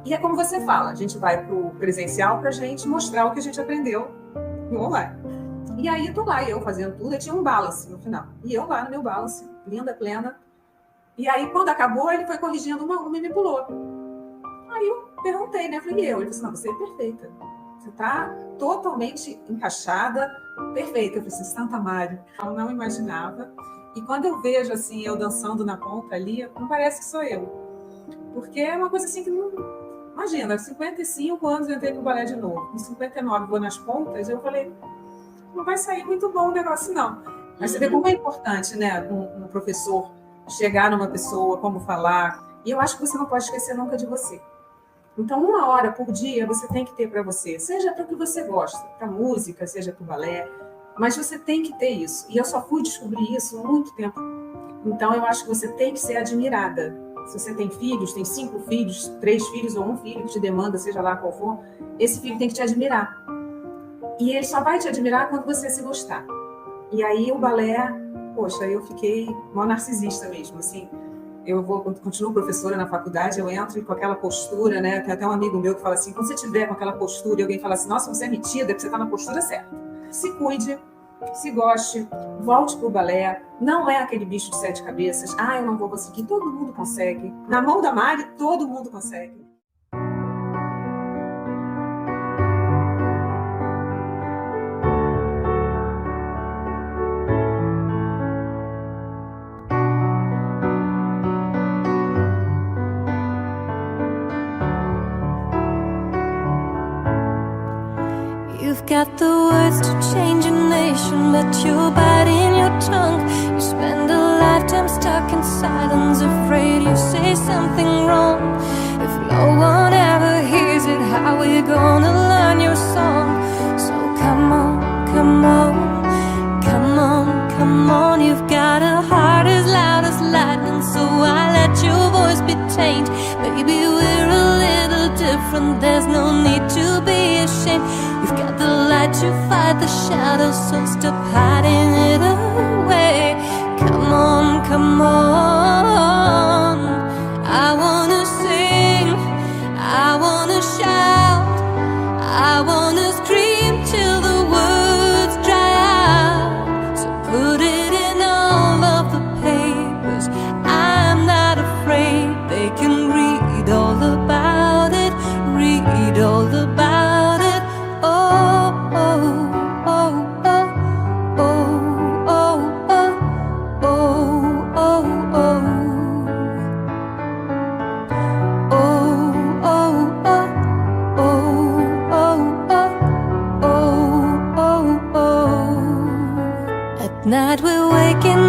E é como você fala, a gente vai pro presencial pra gente mostrar o que a gente aprendeu no online. E aí eu tô lá, eu fazendo tudo, eu tinha um balance no final. E eu lá no meu balance, linda, plena. E aí quando acabou, ele foi corrigindo uma e me pulou. Aí eu perguntei, né? Falei: ele disse: não, você é perfeita. Você tá totalmente encaixada, perfeita. Eu falei assim: Santa Mari. Eu não imaginava. E quando eu vejo assim, eu dançando na ponta ali, não parece que sou eu. Porque é uma coisa assim que não... Imagina, 55 anos eu entrei pro balé de novo. Com 59 vou nas pontas, eu falei: não vai sair muito bom o negócio, não. Mas você vê como é importante, né, um professor chegar numa pessoa, como falar. E eu acho que você não pode esquecer nunca de você. Então, 1 hora por dia você tem que ter para você, seja para o que você gosta, para música, seja para o balé, mas você tem que ter isso. E eu só fui descobrir isso há muito tempo. Então, eu acho que você tem que ser admirada. Se você tem filhos, tem 5 filhos, 3 filhos ou 1 filho que te demanda, seja lá qual for, esse filho tem que te admirar. E ele só vai te admirar quando você se gostar. E aí o balé, poxa, eu fiquei uma narcisista mesmo, assim. Continuo professora na faculdade, eu entro com aquela postura, né? Tem até um amigo meu que fala assim: quando você tiver com aquela postura e alguém fala assim: nossa, você é metida, é porque você está na postura certa. Se cuide, se goste, volte pro balé. Não é aquele bicho de 7 cabeças. Ah, eu não vou conseguir. Todo mundo consegue. Na mão da Mari, todo mundo consegue. You've got the words to change a nation, but you're biting your tongue. You spend a lifetime stuck in silence, afraid you say something wrong. If no one ever hears it, how we gonna learn your song? So come on, come on, come on, come on. You've got a heart as loud as lightning, so I let your voice be tamed. Baby, we're a little different, there's no need to be ashamed. You've got the light to fight the shadows, so stop hiding it away. Come on, come on. I wanna sing, I wanna shout, I wanna scream till the words dry out. So put it in all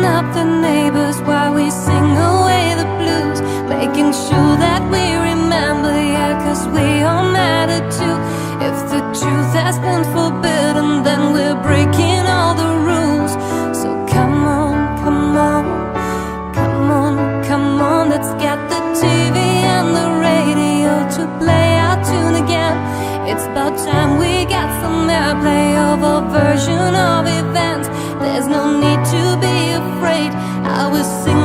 waking up the neighbors while we sing away the blues, making sure that we remember, yeah, 'cause we all matter too. If the truth has been forbidden, then we're breaking all the rules. So come on, come on, come on, come on, let's get the TV and the radio to play our tune again. It's about time we got some airplay of a version of events. There's no need to be afraid. I will sing